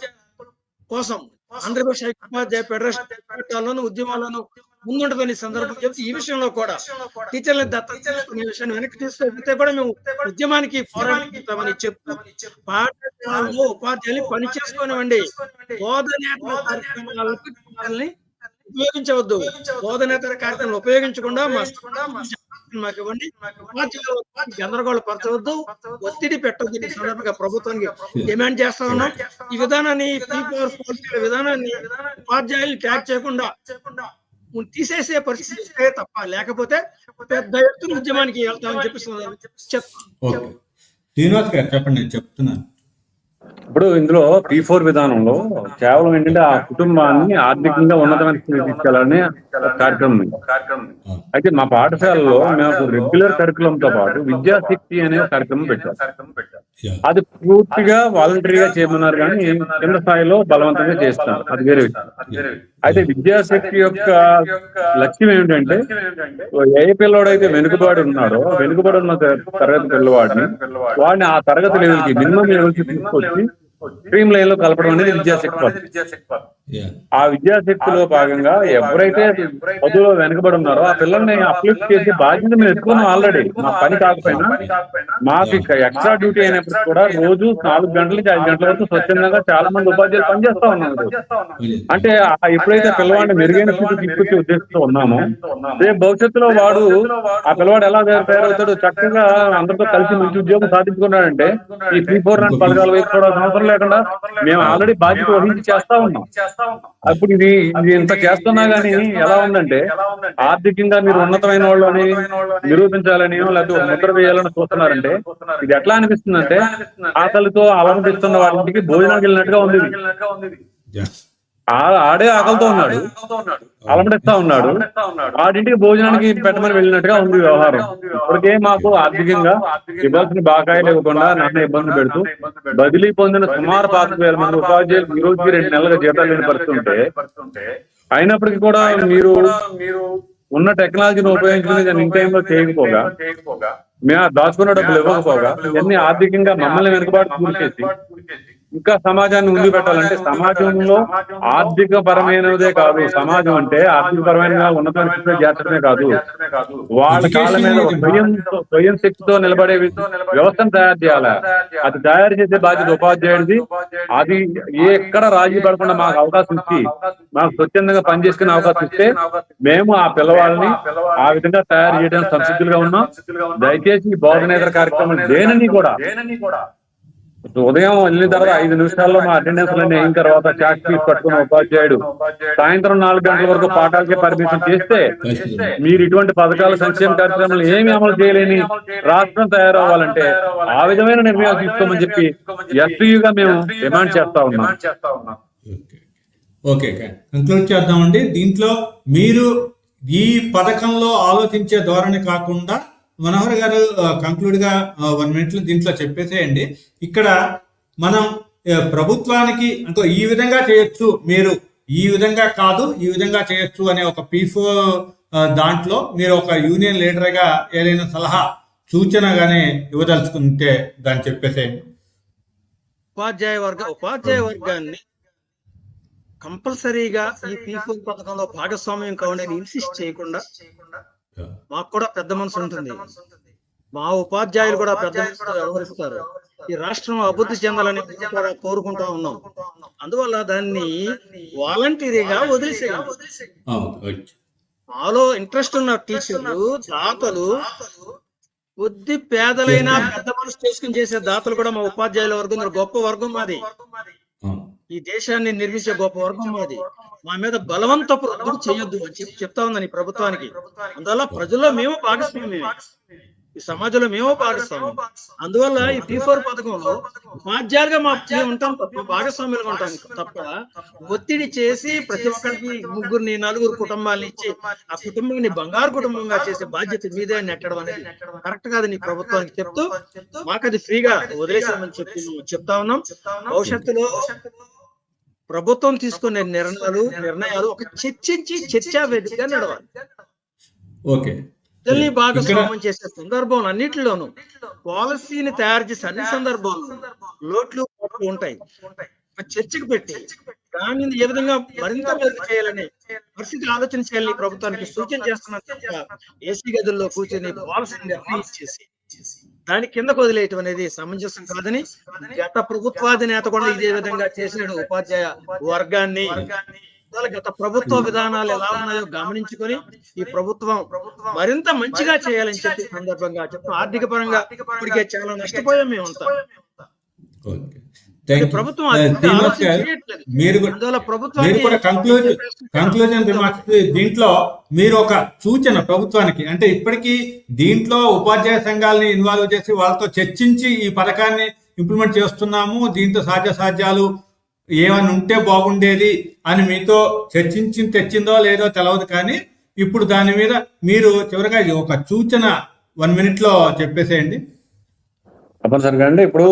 కోసం ఆంధ్రప్రదేశ్ ఉపాధ్యాయ ఫెడరేషన్ ఉద్యమాలను ముందుంటుందని సందర్భం చెప్తే ఈ విషయంలో కూడా టీచర్లను దత్తత తీసుకునే విషయాన్ని వెనక్కి తీసుకుంటే కూడా మేము ఉద్యమానికి పోరాడుతామని చెప్తూ పాఠశాలలో ఉపాధ్యాయులు పని చేసుకోనివ్వండి. బోధనేతర కార్యక్రమాలకు ఉపయోగించవద్దు. బోధనేతర కార్యక్రమాలు ఉపయోగించకుండా మాకు ఇవ్వండి. గందరగోళ పరచవద్దు, ఒత్తిడి పెట్టవద్దు. ఈ సందర్భంగా ప్రభుత్వానికి డిమాండ్ చేస్తా ఉన్నాం. ఈ విధానాన్ని విధానాన్ని ఉపాధ్యాయులు ట్యాగ్ చేయకుండా తీసేసే పరిస్థితి తప్ప, లేకపోతే పెద్ద ఎత్తున ఉద్యమానికి వెళ్తామని చెప్తాను. చెప్పండి, చెప్తున్నాను. ఇప్పుడు ఇందులో P4 విధానంలో కేవలం ఏంటంటే ఆ కుటుంబాన్ని ఆర్థికంగా ఉన్నతమైన తీసుకెళ్లాలనే కార్యక్రమం. అయితే మా పాఠశాలలో మేము రెగ్యులర్ కరికులం తో పాటు విద్యాశక్తి అనే కార్యక్రమం పెట్టాం. Yeah. అది పూర్తిగా వాలంటరీగా చేయమన్నారు కానీ కింద స్థాయిలో బలవంతంగా చేస్తున్నారు, అది వేరే విషయం. అయితే విద్యాశక్తి యొక్క లక్ష్యం ఏమిటంటే ఏ పిల్లవాడైతే వెనుకబడి ఉన్నాడో వెనుకబడి ఉన్న తరగతి వాడిని ఆ తరగతి లెవెల్కి మినిమం లెవెల్కి తీసుకొచ్చి స్ట్రీమ్ లైన్ లో కలపడం అనేది విద్యాశక్తి పద్ధతి. Yeah. ఆ విద్యాశక్తిలో భాగంగా ఎవరైతే చదువులో వెనుకబడి ఉన్నారో ఆ పిల్లల్ని అప్లిఫ్ట్ చేసి బాధ్యత మేము ఎత్తుకున్నాం ఆల్రెడీ. మా పని కాకపోయినా మాకు ఎక్స్ట్రా డ్యూటీ అయినప్పుడు కూడా రోజు 4 గంటల నుంచి 5 గంటల వరకు స్వచ్ఛందంగా చాలా మంది ఉపాధ్యాయులు పనిచేస్తా ఉన్నారు. అంటే ఎప్పుడైతే పిల్లవాడిని మెరుగైన స్థితి తీసుకొచ్చే ఉద్దేశంతో ఉన్నామో రేపు భవిష్యత్తులో వాడు ఆ పిల్లవాడు ఎలా తయారవుతాడు, చక్కగా అందరితో కలిసి మంచి ఉద్యోగం సాధించుకున్నాడంటే ఈ 3-4 రన్ పథకాల వైపు కూడా అవసరం లేకుండా మేము ఆల్రెడీ బాధ్యత వహించి చేస్తా ఉన్నాం. అప్పుడు ఇది ఇంత చేస్తున్నా గానీ ఎలా ఉందంటే ఆర్థికంగా మీరు ఉన్నతమైన వాళ్ళని నిరూపించాలని లేకపోతే ముద్ర వేయాలని చూస్తున్నారంటే ఇది ఎట్లా అనిపిస్తుందంటే ఆకలితో అలమటిస్తున్న వాటికి భోజనానికి వెళ్ళినట్టుగా ఉంది. Yeah. ఆడే ఆకలితో ఉన్నాడు, అలమటిస్తా ఉన్నాడు, ఆడింటికి భోజనానికి పెట్టమని వెళ్ళినట్టుగా ఉంది వ్యవహారం. ఇప్పటికే మాకు ఆర్థికంగా ఇవ్వాల్సిన బాకాయలు ఇవ్వకుండా నన్ను ఇబ్బంది పెడుతూ బదిలీ పొందిన సుమారు 25,000 మంది ఉపాధ్యాయులు ఈ రోజుకి 2 నెలలుగా జీతాలు లేని పరిస్థితి అయినప్పటికీ కూడా మీరు ఉన్న టెక్నాలజీని ఉపయోగించుకుని దాన్ని ఇన్ టైంలో చేయకపోగా మేము దాచుకున్న డబ్బులు ఇవ్వకపోగా ఇవన్నీ ఆర్థికంగా మమ్మల్ని వెనుకబాటు గురిచేసి ఇంకా సమాజాన్ని ముందు పెట్టాలంటే సమాజంలో ఆర్థిక పరమైనదే కాదు, సమాజం అంటే ఆర్థిక పరమైన ఉన్నతమైన స్థితిలో చేర్చడమే కాదు, వాళ్ళ కాళ్ళ మీద స్వయం శక్తితో నిలబడే వ్యవస్థను తయారు చేయాలి. అది తయారు చేసే బాధ్యత ఉపాధ్యాయుడిది. అది ఎక్కడ రాజీ పడకుండా మాకు అవకాశం ఇచ్చి మాకు స్వచ్ఛందంగా పనిచేసుకునే అవకాశం ఇస్తే మేము ఆ పిల్లవాళ్ళని ఆ విధంగా తయారు చేయడానికి సంసిద్ధులుగా ఉన్నాం. దయచేసి ఈ బోధనేతర కార్యక్రమం దేనిని కూడా ఉదయం వెళ్ళిన తర్వాత 5 నిమిషాల్లో మా అటెండెన్స్ లన్నీ అయిన తర్వాత చాక్ పీస్ పట్టుకున్న ఉపాధ్యాయుడు సాయంత్రం 4 గంటల వరకు పాఠాలకే పర్మిషన్ చేస్తే మీరు ఇటువంటి పథకాల సంక్షేమ కార్యక్రమాలు ఏమి అమలు చేయలేని రాష్ట్రం తయారవ్వాలంటే ఆ విధమైన నిర్ణయాలు తీసుకోమని చెప్పి ఎస్పీగా మేము డిమాండ్ చేస్తా ఉన్నాం. ఓకే, కంక్లూడ్ చేద్దామండి. దీంట్లో మీరు ఈ పథకంలో ఆలోచించే ధోరణి కాకుండా మనోహర్ గారు కంక్లూడ్ గా 1 minute దీంట్లో చెప్పేసేయండి. ఇక్కడ మనం ప్రభుత్వానికి అంటే ఈ విధంగా చేయొచ్చు, మీరు ఈ విధంగా కాదు ఈ విధంగా చేయొచ్చు అనే ఒక P4 దాంట్లో మీరు ఒక యూనియన్ లీడర్ గా ఏదైనా సలహా సూచనగానే ఇవ్వదలుచుకుంటే దాన్ని చెప్పేసేయండి. ఉపాధ్యాయ వర్గాన్ని కంపల్సరీగా ఈ P4 పథకంలో భాగస్వామ్యం కావాలని ఇన్సిస్ట్ చేయకుండా మాకు కూడా పెద్ద మనసు ఉంటుంది. మా ఉపాధ్యాయులు కూడా పెద్ద మనసుతో వ్యవహరిస్తారు. ఈ రాష్ట్రం అభివృద్ధి చెందాలని కూడా కోరుకుంటా ఉన్నాం. అందువల్ల దాన్ని వాలంటీరీగా వదిలేసేయండి. మాలో ఇంట్రెస్ట్ ఉన్న టీచర్లు, దాతలు, కొద్ది పేదలైన పెద్ద మనసు చేసుకుని చేసే దాతలు కూడా మా ఉపాధ్యాయుల వర్గం గొప్ప వర్గం మాది. ఈ దేశాన్ని నిర్మించే గొప్ప వర్గం మాది. మా మీద బలవంతపు రుద్దుడు చేయొద్దు అని చెప్తా ఉందని ప్రభుత్వానికి. అందువల్ల ప్రజల్లో మేము భాగస్వామ్యమే, ఈ సమాజంలో మేము భాగస్వామ్యం. అందువల్ల ఈ P4 పథకంలో ఉపాధ్యాయులుగా మేము ఉంటాం తప్ప భాగస్వామ్యులుగా ఉంటాం తప్ప ఒత్తిడి చేసి ప్రతి ఒక్కరికి 3-4 కుటుంబాలను ఇచ్చి ఆ కుటుంబాన్ని బంగారు కుటుంబంగా చేసే బాధ్యత మీదే నెట్టడం అనేది కరెక్ట్ కాదని ప్రభుత్వానికి చెప్తూ మాకు అది ఫ్రీగా వదిలేసామని చెప్తా ఉన్నాం. భవిష్యత్తులో ప్రభుత్వం తీసుకునే నిర్ణయాలు ఒక చర్చా వేదికగా నడవాలి. ఓకే, ప్రజల్ని భాగస్వామ్యం చేసే సందర్భంలో అన్నింటిలోనూ పాలసీని తయారు చేసే అన్ని సందర్భాల్లో లోట్లు ఉంటాయి. చర్చకు పెట్టి దానిని ఏ విధంగా మరింత మెరుగు చేయాలని పరిస్థితి ఆలోచన చేయాలని ప్రభుత్వానికి సూచన చేస్తున్న ఏసీ గదుల్లో కూర్చొని పాలసీని నిర్ణయించేసి దాని కిందకు వదిలేయటం అనేది సమంజసం కాదని గత ప్రభుత్వాధినేత కూడా ఇదే విధంగా చేసినాడు ఉపాధ్యాయ వర్గాన్ని. గత ప్రభుత్వ విధానాలు ఎలా ఉన్నాయో గమనించుకొని ఈ ప్రభుత్వం మరింత మంచిగా చేయాలని చెప్పి సందర్భంగా చెప్తాం. ఆర్థిక పరంగా ఇప్పటికే చాలా నష్టపోయాం మేమంతా. ప్రభుత్వం కంక్లూజన్ రిమార్క్స్ దీంట్లో మీరు ఒక సూచన ప్రభుత్వానికి అంటే ఇప్పటికీ దీంట్లో ఉపాధ్యాయ సంఘాలని ఇన్వాల్వ్ చేసి వాళ్ళతో చర్చించి ఈ పథకాన్ని ఇంప్లిమెంట్ చేస్తున్నాము, దీంట్లో సాధ్యాలు ఏమైనా ఉంటే బాగుండేది అని మీతో చర్చించి తెచ్చిందో లేదో తెలియదు, కానీ ఇప్పుడు దాని మీద మీరు చివరిగా ఒక సూచన 1 minute లో చెప్పేసేయండి. తప్పనిసరిగా అండి. ఇప్పుడు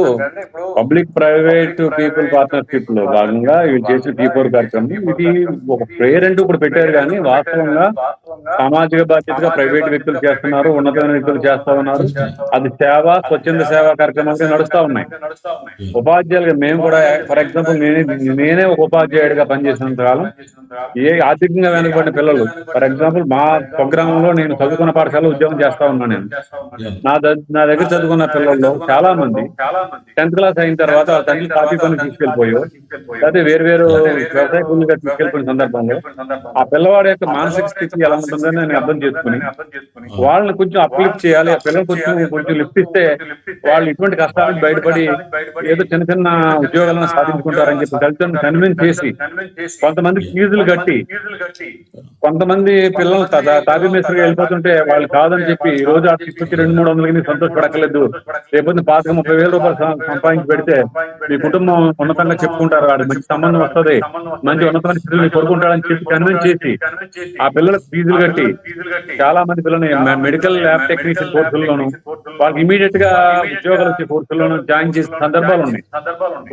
పబ్లిక్ ప్రైవేట్ పీపుల్ పార్ట్నర్షిప్ లో భాగంగా ఇవి చేసిన P4 కార్యక్రమం ఇది ఒక ప్రేయర్ అంటూ ఇప్పుడు పెట్టారు, కానీ వాస్తవంగా సామాజిక బాధ్యతగా ప్రైవేట్ వ్యక్తులు చేస్తున్నారు, ఉన్నతమైన వ్యక్తులు చేస్తా ఉన్నారు. అది సేవ, స్వచ్ఛంద సేవా కార్యక్రమాలు నడుస్తా ఉన్నాయి. ఉపాధ్యాయులుగా మేము కూడా, ఫర్ ఎగ్జాంపుల్ నేనే ఒక ఉపాధ్యాయుడిగా పనిచేసినంత కాలం ఏ ఆర్థికంగా వెనుకబడిన పిల్లలు, ఫర్ ఎగ్జాంపుల్ మా స్వగ్రామంలో నేను చదువుకున్న పాఠశాలలో ఉద్యోగం చేస్తా ఉన్నాను. నేను నా దగ్గర చదువుకున్న పిల్లల్లో చాలా మంది 10th క్లాస్ అయిన తర్వాత వాళ్ళ తండ్రి కాఫీ పని తీసుకెళ్లిపోయో అదే వేరు వ్యవసాయ కూలీగా తీసుకెళ్లిపోయిన సందర్భంలో ఆ పిల్లవాడి యొక్క మానసిక స్థితి ఎలా ఉంటుందని నేను అర్థం చేసుకుని వాళ్ళని కొంచెం అప్లిఫ్ట్ చేయాలి, ఆ పిల్లలు కొంచెం లిఫ్ట్ ఇస్తే వాళ్ళు ఇటువంటి కష్టాలకు బయటపడి ఏదో చిన్న ఉద్యోగాలను సాధించుకుంటారని చెప్పి తల్లిదండ్రులు కన్విన్స్ చేసి కొంతమంది ఫీజులు కట్టి కొంతమంది పిల్లలు తాపీ మేస్త్రికి వెళ్ళిపోతుంటే వాళ్ళు కాదని చెప్పి ఈ రోజు ఆ తీసుకొచ్చి 200-300 సంతోషపడక్కలేదు, లేకపోతే 30,000 రూపాయలు సంపాదించి పెడితే మీ కుటుంబం ఉన్నతంగా చెప్పుకుంటారు, వాడు మంచి సంబంధం వస్తుంది, మంచి ఉన్నతమైన స్థితిని కోరుకుంటాడని చెప్పి కన్విన్స్ చేసి ఆ పిల్లలకు ఫీజులు కట్టి చాలా మంది పిల్లల్ని మెడికల్ ల్యాబ్ టెక్నీషియన్ కోర్సుల్లోనూ వాళ్ళకి ఇమీడియట్ గా ఉద్యోగాలు వచ్చే కోర్సుల్లోనూ జాయిన్ చేసిన సందర్భాలు ఉన్నాయి.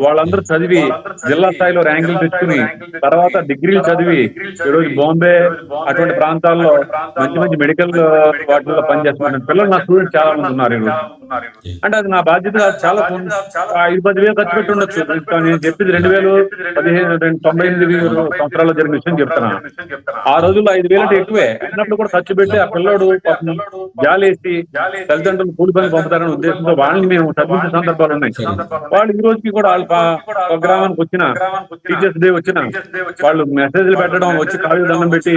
వాళ్ళందరూ చదివి జిల్లా స్థాయిలో ర్యాంకులు తెచ్చుకుని తర్వాత డిగ్రీలు చదివి ఈరోజు బాంబే అటువంటి ప్రాంతాల్లో మంచి మెడికల్ వాటిల్లో పనిచేస్తున్న పిల్లలు నా స్టూడెంట్స్ చాలా మంది ఉన్నారు ఈరోజు. అంటే అది నా బాధ్యత. చాలా 5-10 వేలు ఖర్చు పెట్టి ఉండొచ్చు, నేను చెప్పింది 2098 సంవత్సరాల్లో జరిగిన విషయం చెప్తున్నాను. ఆ రోజుల్లో 5,000 అంటే ఎక్కువే అన్నప్పుడు కూడా ఖర్చు పెట్టి ఆ పిల్లోడు జాలేసి తల్లిదండ్రులు కూలి పని పంపుతారనే ఉద్దేశంతో వాళ్ళని మేము చదివించే సందర్భాలు ఉన్నాయి. వాళ్ళు ఈ రోజుకి కూడా వాళ్ళ గ్రామానికి వచ్చిన టీచర్స్ డే వచ్చిన వాళ్ళు మెసేజ్లు పెట్టడం, వచ్చి కాళ్ళు దండం పెట్టి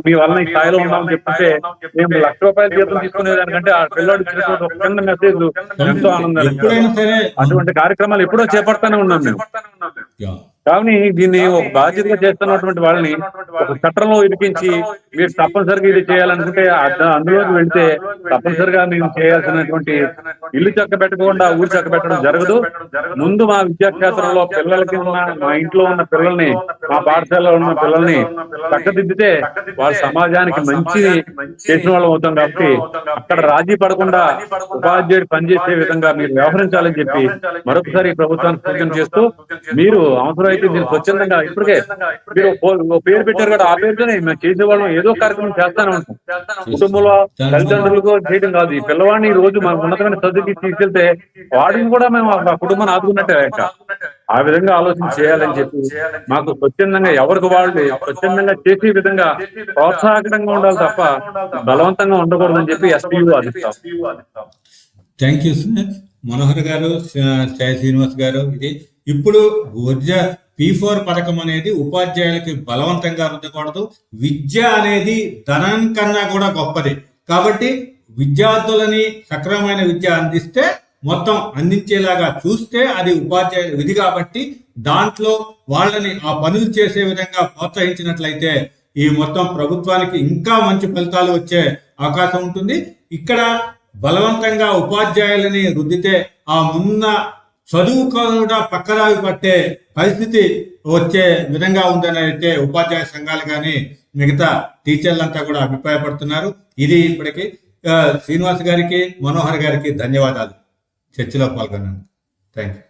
మీ వల్ల ఈ స్థాయిలో ఉన్నామని చెప్తుంటే మేము ₹1,00,000 జీతం తీసుకునేదానికంటే ఆ పిల్లోడు ఇచ్చినటువంటి ఒక చిన్న మెసేజ్ ఎంతో ఆనందంగా. అటువంటి కార్యక్రమాలు ఎప్పుడో చేపడతానే ఉన్నాం మేము. కానీ దీన్ని ఒక బాధ్యతగా చేస్తున్నటువంటి వాళ్ళని ఒక చట్టంలో ఇరికించి మీరు తప్పనిసరిగా ఇది చేయాలనుకుంటే అందులోకి వెళ్తే తప్పనిసరిగా మేము చేయాల్సినటువంటి ఇల్లు చక్కబెట్టకుండా ఊరు చక్కబెట్టడం జరగదు. ముందు మా విద్యాక్షేత్రంలో పిల్లలకి మా ఇంట్లో ఉన్న పిల్లల్ని, మా పాఠశాలలో ఉన్న పిల్లల్ని చక్కదిద్దితే వాళ్ళ సమాజానికి మంచి చేసిన వాళ్ళం అవుతాం. కాబట్టి అక్కడ రాజీ పడకుండా ఉపాధ్యాయుడు పనిచేసే విధంగా మీరు వ్యవహరించాలని చెప్పి మరొకసారి ప్రభుత్వానికి సూచన చేస్తూ, మీరు అవసరమైతే దీన్ని స్వచ్ఛందంగా ఇప్పటికే మీరు పేరు పెట్టారు కదా, ఆ పేరుతోనే మేము చేసేవాళ్ళం ఏదో కార్యక్రమం చేస్తానే ఉంటాం. కుటుంబంలో తల్లిదండ్రులకు చేయడం కాదు, ఈ పిల్లవాడిని ఈ రోజు మన ఉన్నతమైన చదువుకి తీసుకెళ్తే వాడిని కూడా మేము ఆ కుటుంబాన్ని ఆదుకున్నట్టే లెక్క. ఆ విధంగా ఆలోచన చేయాలని చెప్పి మాకు స్వచ్ఛందంగా ఎవరికి వాళ్ళు స్వచ్ఛందంగా చేసే విధంగా ప్రోత్సాహకరంగా ఉండాలి తప్ప బలవంతంగా ఉండకూడదని చెప్పి SPU ఆదిస్తాం. థ్యాంక్ యూ మనోహర్ గారు, సాయి శ్రీనివాస్ గారు. ఇది ఇప్పుడు P4 పథకం అనేది ఉపాధ్యాయులకి బలవంతంగా రుద్దకూడదు. విద్య అనేది ధనం కన్నా కూడా గొప్పది. కాబట్టి విద్యార్థులని సక్రమమైన విద్య అందిస్తే, మొత్తం అందించేలాగా చూస్తే అది ఉపాధ్యాయుల విధి. కాబట్టి దాంట్లో వాళ్ళని ఆ పనులు చేసే విధంగా ప్రోత్సహించినట్లయితే ఈ మొత్తం ప్రభుత్వానికి ఇంకా మంచి ఫలితాలు వచ్చే అవకాశం ఉంటుంది. ఇక్కడ బలవంతంగా ఉపాధ్యాయులని రుద్దితే ఆ మున్న చదువు కూడా పక్కదారి పట్టే పరిస్థితి వచ్చే విధంగా ఉందని అయితే ఉపాధ్యాయ సంఘాలు కానీ మిగతా టీచర్లంతా కూడా అభిప్రాయపడుతున్నారు. ఇది ఇప్పటికి శ్రీనివాస్ గారికి, మనోహర్ గారికి ధన్యవాదాలు చర్చలో పాల్గొన్నాను. Thank you.